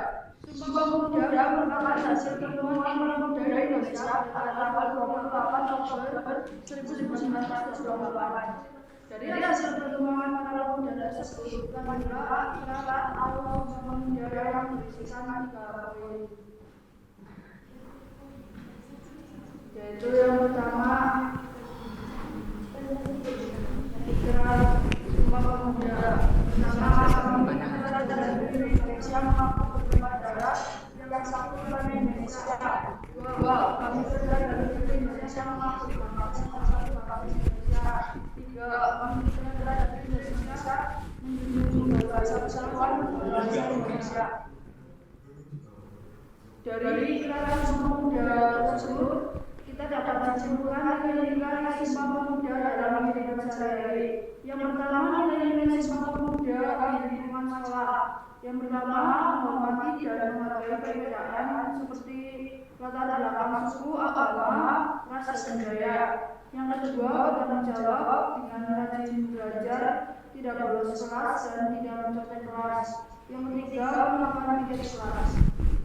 Sumpah Pemuda merupakan hasil pertemuan pemuda Indonesia pada tanggal 28 Oktober 1928. Dari hasil pertemuan para pemuda tersebut, terdapat awal pemuda yang berisikan 3 poin. Yaitu yang pertama, ikrar Sumpah Pemuda. Pertama, negara Indonesia mengaku berdarah yang satu bulan Indonesia. 2. Kami negara Indonesia mengaku bangsa satu bangsa Indonesia. 3. Kami negara Indonesia menjunjung bahasa persatuan bangsa Indonesia. Dari ikraran Sumpah Pemuda tersebut, kita dapat menyimpulkan nilai-nilai Sumpah Pemuda dalam kehidupan sehari-hari. Yang pertama, nilai-nilai Sumpah Pemuda di lingkungan sekolah. Yang pertama, menghormati dan menghargai perbedaan seperti latar belakang suku, agama, ras, dan budaya. Yang kedua, bertanggung jawab dengan rajin belajar, tidak bolos kelas, dan tidak mencontek kelas. Yang ketiga, melakukan pikir kelas.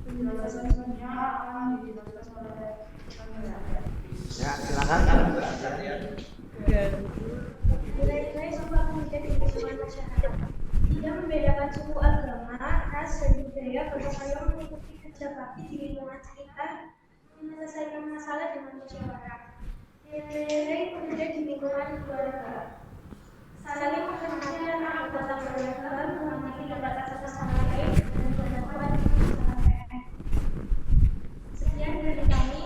Penjelasan selanjutnya akan dijelaskan oleh ya, silakan. Nilai-nilai Sumpah Pemuda di kehidupan masyarakat. Tidak membedakan suku, agama, ras, dan budaya, gotong royong mengikuti kerja bakti di lingkungan sekitar, menyelesaikan masalah dengan musyawarah. Nilai-nilai pemuda di lingkungan keluarga. Saling menghormati dan anggota keluarga, menghormati pendapat satu sama lain, dan bermanfaat untuk masyarakat. Sekian dari kami.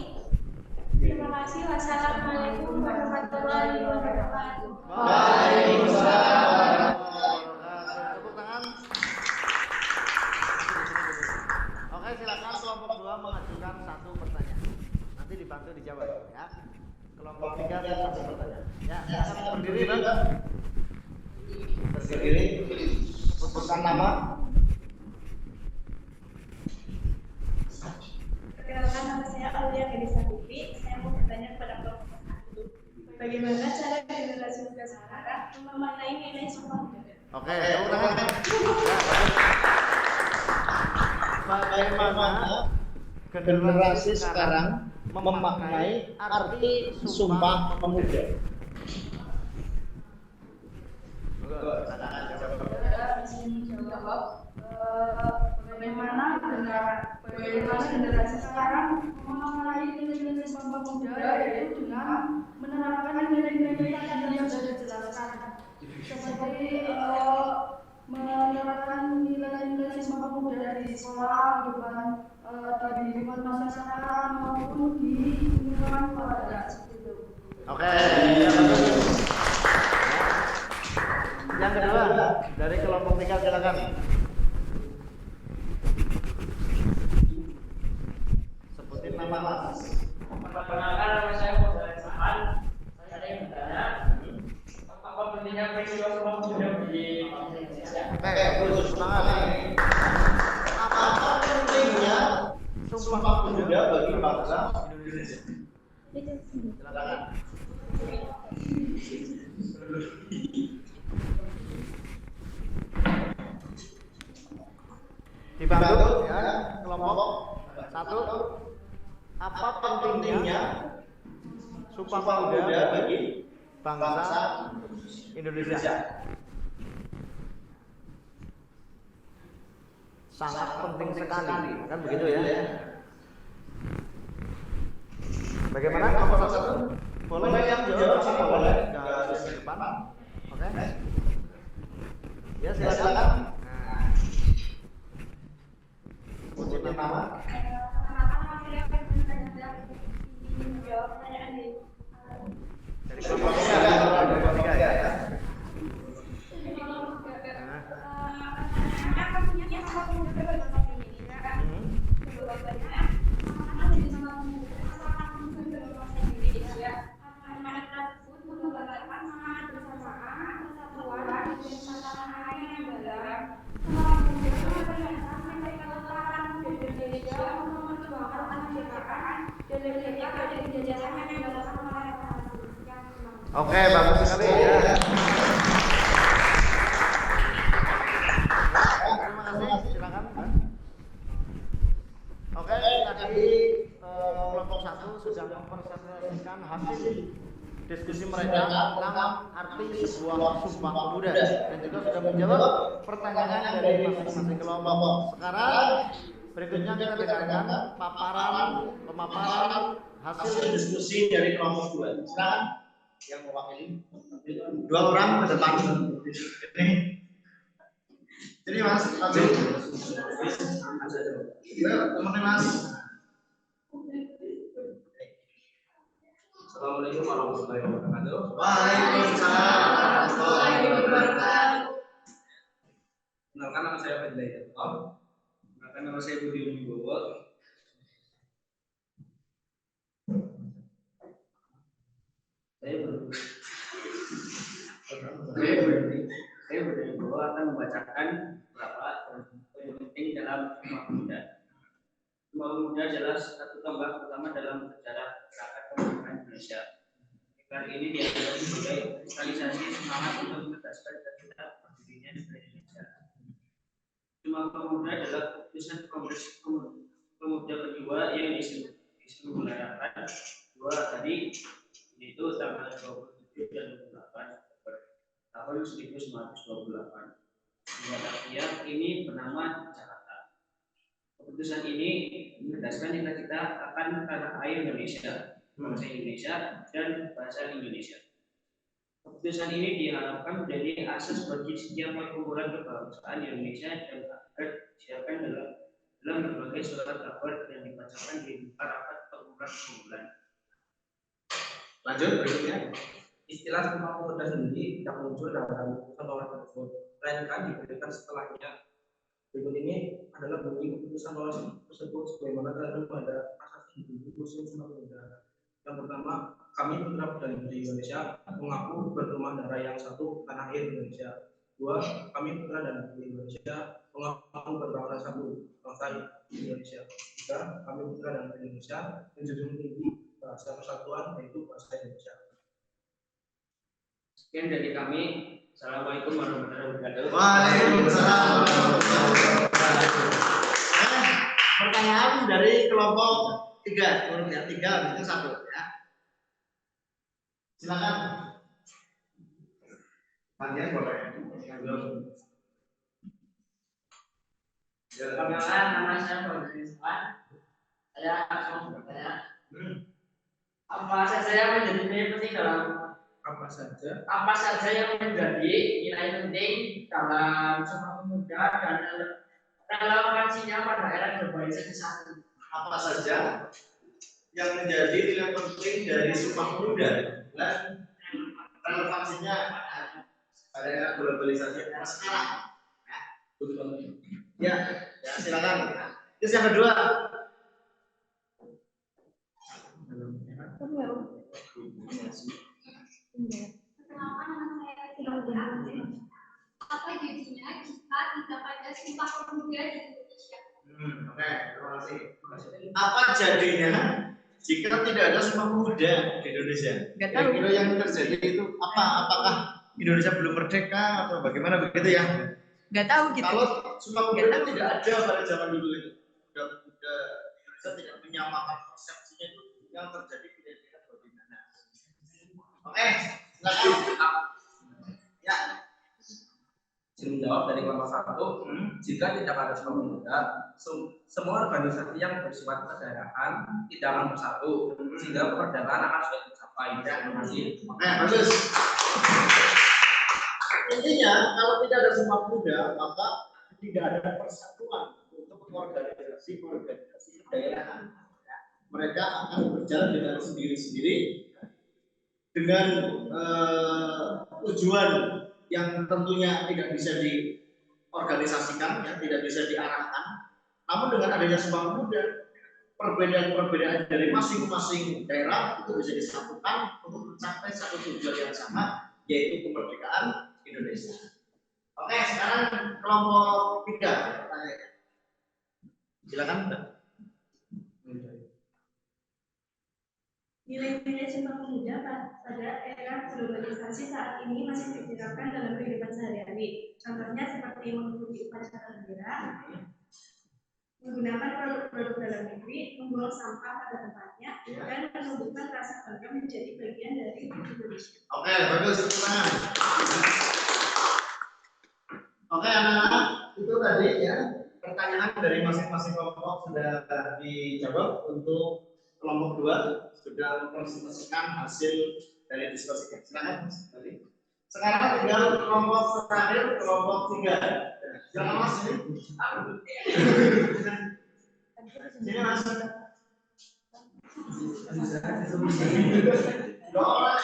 Terima kasih. Wassalamualaikum warahmatullahi wabarakatuh. Waalaikumsalam warahmatullahi wabarakatuh. Tepuk tangan. Oke, silakan kelompok 2 mengajukan 1 pertanyaan. Nanti dibantu dijawab ya. Kelompok 3 1 pertanyaan. Ya, silakan berdiri, Bang. Berdiri. Sebutkan nama. Perkenalkan, nama saya Aulia Gadisa Putri. Saya mau bertanya kepada kelompok 1. Bagaimana cara generasi muda sekarang memaknai nilai Sumpah Pemuda? Oke, tepuk tangan. Bagaimana generasi sekarang memaknai arti Sumpah Pemuda? Bagaimana generasi sekarang memaknai nilai-nilai Sumpah Pemuda, yaitu dengan menerapkan nilai-nilai yang sudah dijelaskan, seperti menerapkan nilai-nilai Sumpah Pemuda di sekolah, di lingkungan masyarakat, di lingkungan keluarga seperti itu. Oke. Yang kedua dari kelompok 3 silakan. Sebutin nama Mas. Perkenalkan, nama saya Fauzan Sahan. Saya yang bertanya, apa pentingnya peristiwa Sumpah Pemuda di Indonesia? Oke, bagus, semangat. Apa pentingnya Sumpah Pemuda bagi bangsa Indonesia? Silakan. Dibantu ya, kelompok 1. Apa pentingnya Sumpah Pemuda bagi bangsa Indonesia? Sangat penting sekali, kan begitu ya? Bagaimana kelompok 1? Boleh yang jawab sama boleh garis di depan. Oke? Ya silakan. Sebutin nama. Dari kelompok 3 ya. Oke, bagus sekali ya. Terima kasih, silakan. Oke, tadi kelompok 1 sudah mempresentasikan hasil diskusi mereka tentang arti sebuah sumpah pemuda dan juga sudah menjawab pertanyaan dari masing-masing kelompok. Sekarang berikutnya kita dengarkan pemaparan hasil diskusi dari kelompok 2. Silakan yang mewakili 2 orang ke depan. Ini Mas, maju. Teman-teman Mas. Assalamualaikum warahmatullahi wabarakatuh. Waalaikumsalam warahmatullahi wabarakatuh. Kenalkan, nama saya Fadila Hidayatullah. Kenalkan, nama saya Budi Wibowo. Saya Budi Wibowo akan membacakan beberapa poin penting dalam Sumpah Pemuda. Sumpah Pemuda adalah satu tombak utama dalam sejarah gerakan kemerdekaan Indonesia. Gerakan ini dianggap sebagai kristalisasi semangat untuk menegaskan cita-cita berdirinya negara Indonesia. Sumpah Pemuda adalah keputusan Kongres Pemuda kedua yang diselenggarakan 2 hari, yaitu tanggal 27 dan 28 Oktober tahun 1928. Batavia ini bernama Jakarta. Keputusan ini menegaskan cita-cita akan tanah air Indonesia, bangsa Indonesia, dan bahasa Indonesia. Keputusan ini diharapkan menjadi asas bagi setiap perkumpulan kebangsaan Indonesia dan akan disiapkan dalam berbagai surat kabar yang dibacakan di muka rapat perkumpulan. Lanjut berikutnya. Istilah Sumpah Pemuda sendiri tidak muncul dalam keputusan nomor tersebut, melainkan diberikan setelahnya. Berikut ini adalah bunyi keputusan nomor tersebut sebagaimana tercantum pada asasi hidup museum Sumpah Pemuda. Yang pertama, kami putra putri Indonesia mengaku berrumah darah yang satu tanah air Indonesia. 2, kami putra dan putri Indonesia mengaku berbangsa satu bangsa Indonesia. 3, kami putra dan putri Indonesia menjunjung tinggi bahasa persatuan yaitu bahasa Indonesia. Sekian dari kami. Assalamualaikum warahmatullahi wabarakatuh. Waalaikumsalam warahmatullahi wabarakatuh. Pertanyaan dari kelompok 3, menurut ya 3 itu 1 ya. Silakan. Panjang boleh. Perkenalkan, nama saya Fauzan Sahan. Saya langsung bertanya, apa saja yang menjadi nilai penting dalam apa saja yang menjadi nilai penting dalam Sumpah Pemuda dan relevansinya pada era globalisasi saat ini? Apa saja yang menjadi nilai penting dari Sumpah Pemuda dan relevansinya pada era globalisasi era sekarang. Ya, ya silakan. Terus yang kedua. Apa jadinya jika tidak ada Sumpah Pemuda di Indonesia? Oke, terima kasih. Apa jadinya jika tidak ada Sumpah Pemuda di Indonesia? Kira-kira yang terjadi itu apa? Apakah Indonesia belum merdeka atau bagaimana begitu ya? Nggak tahu gitu. Kalau Sumpah Pemuda tidak ada pada zaman dulu itu, udah Indonesia tidak menyamakan persepsinya itu, yang terjadi kira-kira bagaimana? Oke, silakan. Ya. Izin menjawab dari kelompok 1, jika tidak ada Sumpah Pemuda, semua organisasi yang bersifat kedaerahan tidak akan bersatu, sehingga kemerdekaan akan sulit tercapai. Terima kasih. Oke, bagus. Intinya, kalau tidak ada Sumpah Pemuda, maka tidak ada persatuan untuk organisasi daerah. Mereka akan berjalan dengan sendiri-sendiri dengan tujuan yang tentunya tidak bisa diorganisasikan, ya, tidak bisa diarahkan. Namun dengan adanya Sumpah Pemuda, perbedaan-perbedaan dari masing-masing daerah itu bisa disatukan untuk mencapai satu tujuan yang sama, yaitu kemerdekaan Indonesia. Oke, sekarang kelompok 3. Silakan, Mbak. Nilai-nilai Sumpah Pemuda pada era globalisasi saat ini masih diterapkan dalam kehidupan sehari-hari. Contohnya seperti mengikuti upacara bendera, menggunakan produk-produk dalam negeri, membuang sampah pada tempatnya, dan menumbuhkan rasa bangga menjadi bagian dari Indonesia. Oke, bagus. Oke, anak-anak, itu tadi ya pertanyaan dari masing-masing kelompok sudah dijawab. Untuk kelompok 2 sudah mempresentasikan hasil dari diskusi. Silakan. Sekarang tinggal kelompok terakhir, kelompok 3. Silakan Mas. Sini Mas. Doa.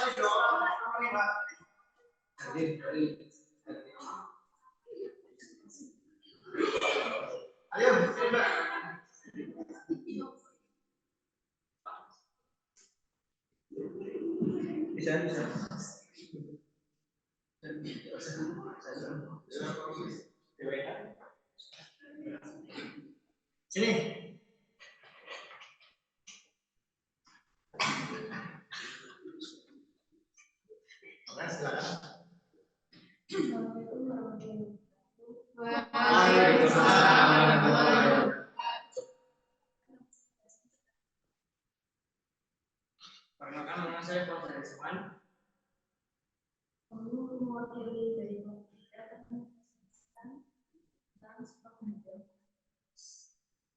Ayo, Mbak. Bisa. Sini. Oke, silakan. Waalaikumsalam. Perkenalkan, nama saya Prof. Rizwan. Mewakili dari Sumpah Pemuda.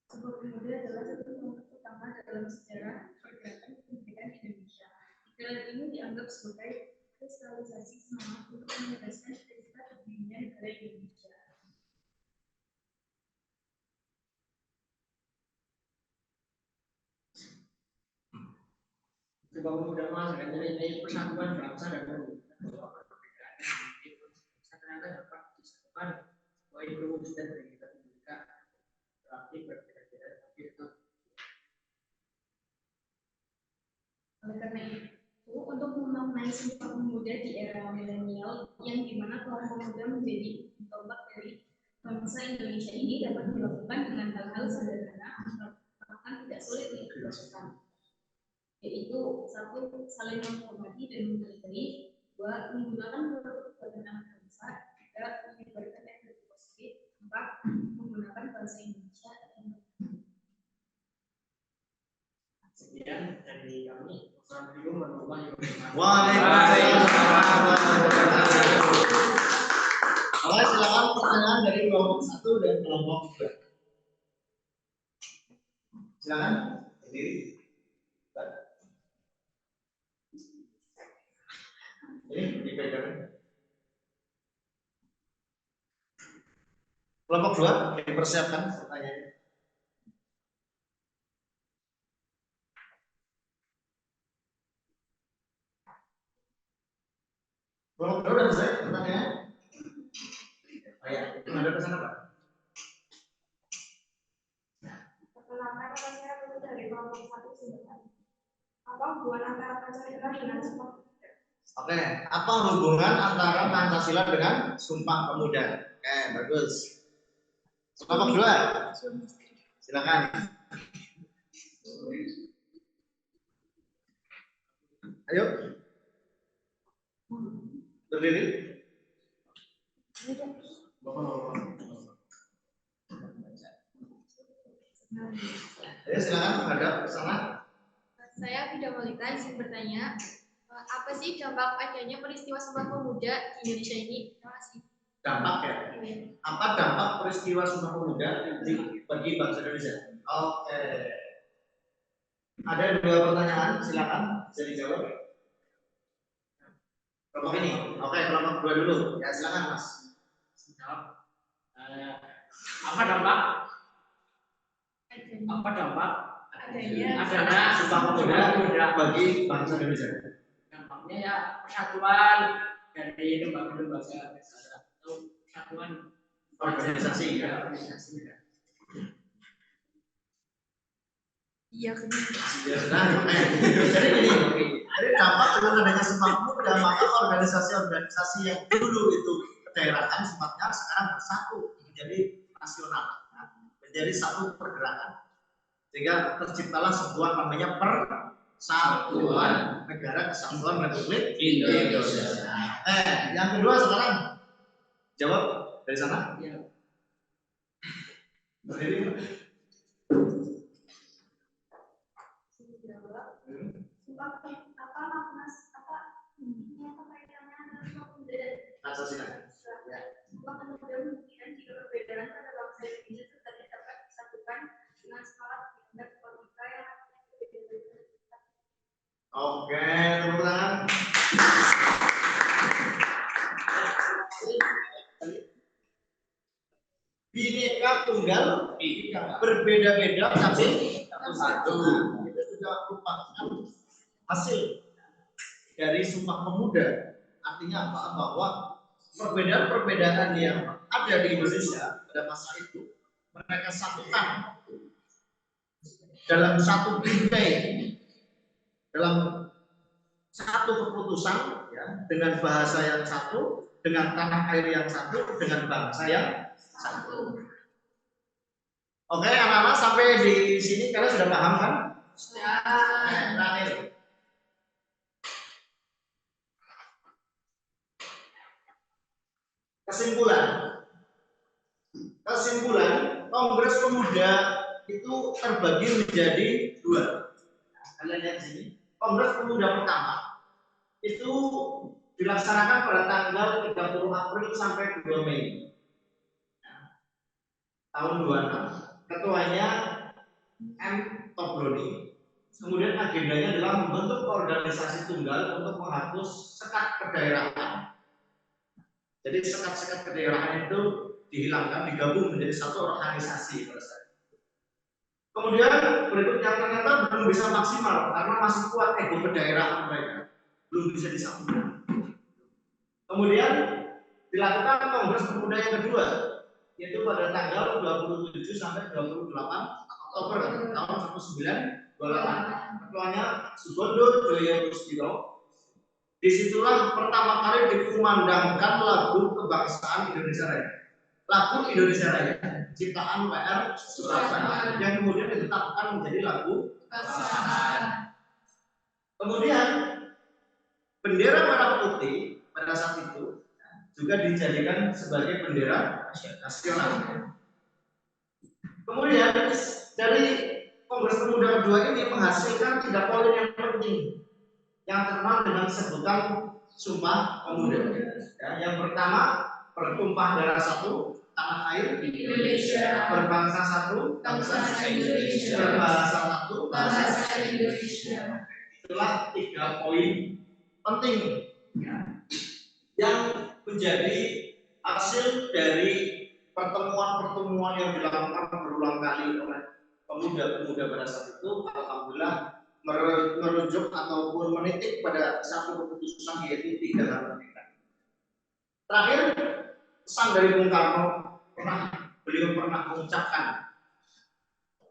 Sumpah Pemuda adalah satu kelompok utama dalam sejarah pergerakan kemerdekaan Indonesia. Istilah ini dianggap sebagai kristalisasi semangat untuk menegaskan cita-cita berdirinya negara Indonesia. Sumpah Pemuda menghasilkan nilai persatuan bangsa dan negara. Ternyata dapat disatukan bahwa itu wujud dari kita juga berarti berbeda-beda tapi itu. Oleh karena itu, untuk memaknai Sumpah Pemuda di era milenial yang dimana kelompok muda menjadi tombak dari bangsa Indonesia ini dapat dilakukan dengan hal-hal sederhana bahkan tidak sulit untuk dilakukan, yaitu 1. Saling menghormati dan menghargai, 2. Menggunakan produk buatan bangsa, 3. Menyebarkan energi positif, 4. Menggunakan bahasa Indonesia. Sekian dari kami. Assalamualaikum warahmatullahi wabarakatuh. Waalaikumsalam. Oke, silakan pertanyaan dari kelompok 1 dan kelompok 2. Silakan. Berdiri. Ini dipegang. Kelompok 2 dipersiapkan pertanyaannya. Kelompok kedua udah selesai pertanyaannya? Oh ya, itu ada pesan apa? Perkenalkan, nama saya Putri dari kelompok 1 Sintetan. Apa hubungan antara Pancasila dengan Sumpah Pemuda? Oke, apa hubungan antara Pancasila dengan Sumpah Pemuda? Oke, bagus. Kelompok kedua, silakan. Ayo. Berdiri. Ayo silakan menghadap ke sana. Saya Fida Molita izin bertanya, apa sih dampak adanya peristiwa Sumpah Pemuda di Indonesia ini? Terima kasih. Dampak ya? Apa dampak peristiwa Sumpah Pemuda bagi bangsa Indonesia? Oke. Ada 2 pertanyaan, silakan bisa dijawab. Kelompok ini, oke, kelompok 2 dulu. Ya silakan Mas. Apa dampak adanya Sumpah Pemuda bagi bangsa Indonesia? dampaknya ya persatuan dari lembaga-lembaga negara atau persatuan Organisasi ya. Iya, Nah, jadi gini, jadi dampak dengan adanya Sumpah Pemuda, maka organisasi-organisasi yang dulu itu kedaerahan sifatnya sekarang bersatu menjadi nasional, menjadi satu pergerakan, sehingga terciptalah sebuah namanya Persatuan Negara Kesatuan Republik Indonesia. Yang kedua sekarang jawab dari sana. Berdiri. Apa makna apa kaitannya antara Sumpah Pemuda dan Pancasila. Sumpah Pemuda membuktikan jika perbedaan pada bangsa Indonesia tetap dapat disatukan dengan semangat dan politika yang berbeda-beda. Oke, tepuk tangan. Bineka Tunggal Ika, berbeda-beda tapi satu. Itu sudah merupakan hasil dari Sumpah Pemuda. Artinya apa? Bahwa perbedaan-perbedaan yang ada di Indonesia pada masa itu mereka satukan dalam satu bingkai, dalam satu keputusan, ya, dengan bahasa yang satu, dengan tanah air yang satu, dengan bangsa yang satu. Oke, anak-anak sampai di sini kalian sudah paham kan? Sudah. Terakhir. Kesimpulan, Kongres Pemuda itu terbagi menjadi 2. Kalian lihat di sini. Kongres Pemuda pertama itu dilaksanakan pada tanggal 30 April sampai 2 Mei tahun 26. Ketuanya M. Tobroni. Kemudian agendanya adalah membentuk organisasi tunggal untuk menghapus sekat kedaerahan. Jadi sekat-sekat kedaerahan itu dihilangkan, digabung menjadi satu organisasi. Kemudian berikutnya ternyata belum bisa maksimal karena masih kuat ego kedaerahan mereka, belum bisa disatukan. Kemudian dilakukan Kongres Pemuda yang kedua, yaitu pada tanggal 27 sampai 28 Oktober tahun 1928. Ketuanya Sugondo Joyo Puspito. Disitulah pertama kali dikumandangkan lagu kebangsaan Indonesia Raya. Lagu Indonesia Raya ciptaan W.R. Supratman yang kemudian ditetapkan menjadi lagu kebangsaan. Kemudian bendera merah putih pada saat itu juga dijadikan sebagai bendera nasional. Kemudian dari Kongres Pemuda kedua ini menghasilkan 3 poin yang penting yang terkenal dengan sebutan Sumpah Pemuda. Ya, yang pertama, bertumpah darah satu, tanah air Indonesia, berbangsa satu, bangsa Indonesia, berbahasa satu, bahasa Indonesia. Itulah 3 poin penting ya, yang menjadi hasil dari pertemuan-pertemuan yang dilakukan berulang kali oleh pemuda-pemuda pada saat itu. Alhamdulillah merujuk ataupun menitik pada satu keputusan, yaitu 3 hal penting. Terakhir, pesan dari Bung Karno beliau pernah mengucapkan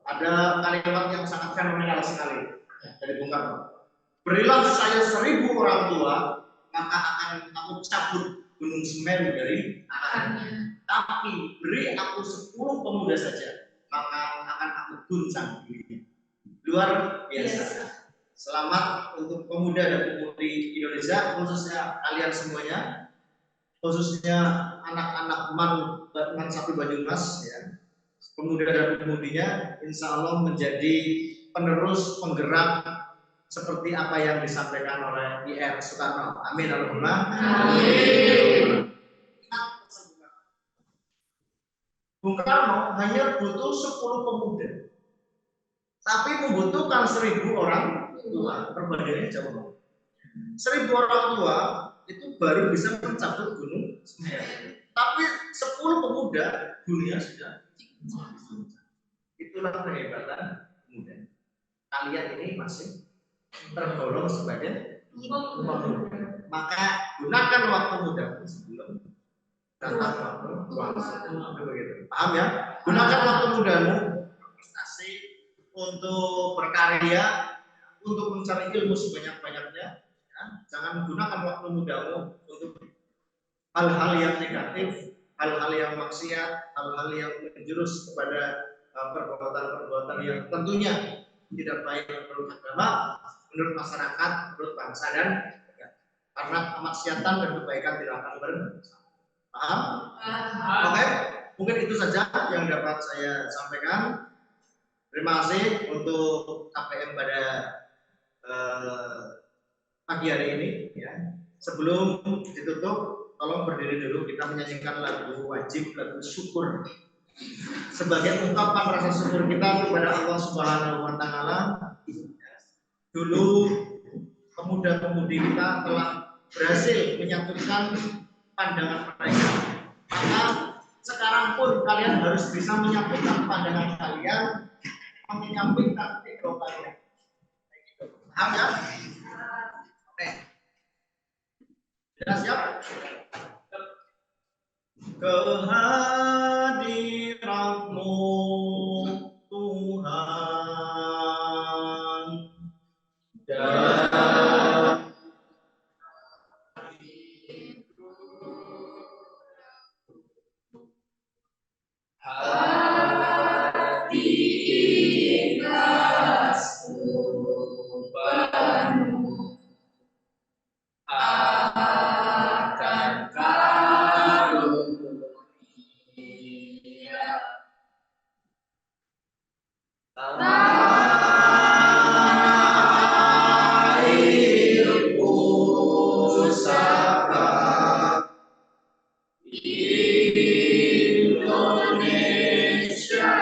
ada kalimat yang sangat fenomenal sekali dari Bung Karno. Berilah saya 1000 orang tua, maka akan aku cabut gunung semen dari akarnya. Tapi beri aku 10 pemuda saja, maka akan aku guncang dirinya. Luar biasa. Selamat untuk pemuda dan pemudi Indonesia, khususnya kalian semuanya, khususnya anak-anak Man 1 Banyumas, ya. Pemuda dan pemudinya, insya Allah menjadi penerus penggerak seperti apa yang disampaikan oleh IR Soekarno. Amin. Amin. Bung Karno hanya butuh 10 pemuda, tapi membutuhkan 1000 orang tua. Perbandingannya jauh. 1000 orang tua itu baru bisa mencabut gunung Semeru. Tapi 10 pemuda dunia sudah. Itulah kehebatan pemuda. Kalian ini masih tergolong sebagai pemuda. Maka gunakan waktu mudamu sebelum datang waktu begitu. Paham ya? Gunakan waktu mudamu berprestasi, untuk berkarya, untuk mencari ilmu sebanyak-banyaknya. Ya. Jangan gunakan waktu mudamu untuk hal-hal yang negatif, hal-hal yang maksiat, hal-hal yang menjurus kepada perbuatan-perbuatan yang tentunya tidak baik menurut agama, menurut masyarakat, menurut bangsa dan negara. Karena kemaksiatan dan kebaikan tidak akan bersama. Paham? Oke, mungkin itu saja yang dapat saya sampaikan. Terima kasih untuk KPM pada pagi hari ini. Ya. Sebelum ditutup, tolong berdiri dulu, kita menyanyikan lagu wajib, lagu syukur. Sebagai ungkapan rasa syukur kita kepada Allah Subhanahu wa Ta'ala. Dulu pemuda-pemudi kita telah berhasil menyatukan pandangan mereka. Maka sekarang pun kalian harus bisa menyatukan pandangan kalian, menyampaikan ego kalian. Paham ya? Oke. Sudah siap? Kehadiratmu Tuhan dan hati ikhlasku penuh akan karunia air pusaka Indonesia.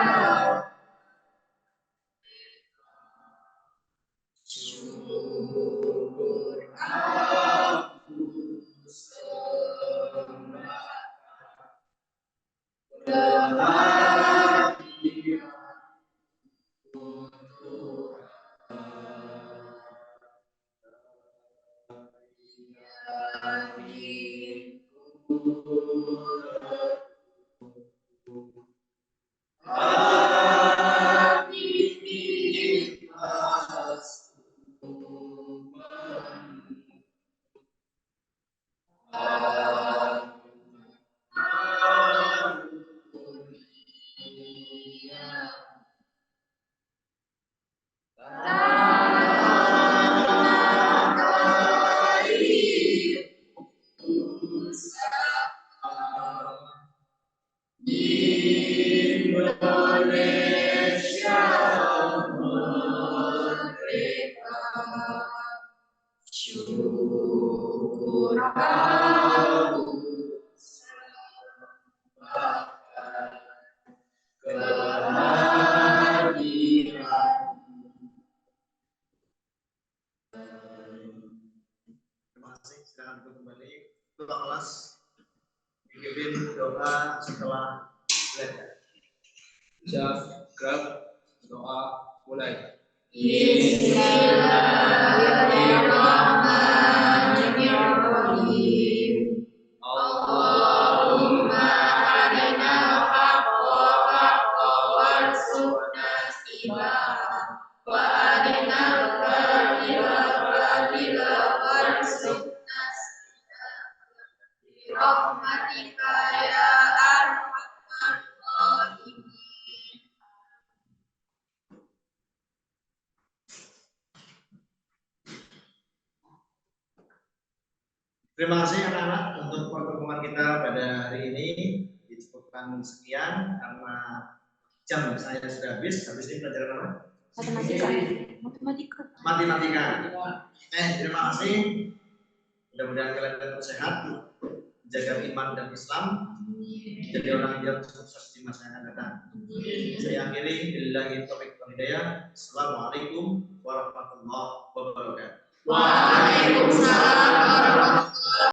Syukur aku sembah kehadiratmu hati ikhlasku Indonesia merdeka. Syukur aku sembah kehadiratmu. Terima kasih. Silakan kembali ke kelas. Dipimpin doa setelah belajar. Gerak doa mulai. Bismillahirrahmanirrahim. Allah rahmatika ya arhamar rahimin. Terima kasih anak-anak untuk pertemuan kita pada hari ini. Disebutkan sekian karena jam saya sudah habis. Habis ini pelajaran apa? Matematika. Terima kasih. Mudah-mudahan kalian tetap sehat, jaga iman dan Islam, jadi orang yang sukses di masa yang akan datang. Saya akhiri, billahi taufiq wal hidayah. Assalamualaikum warahmatullahi wabarakatuh. Waalaikumsalam warahmatullahi wabarakatuh.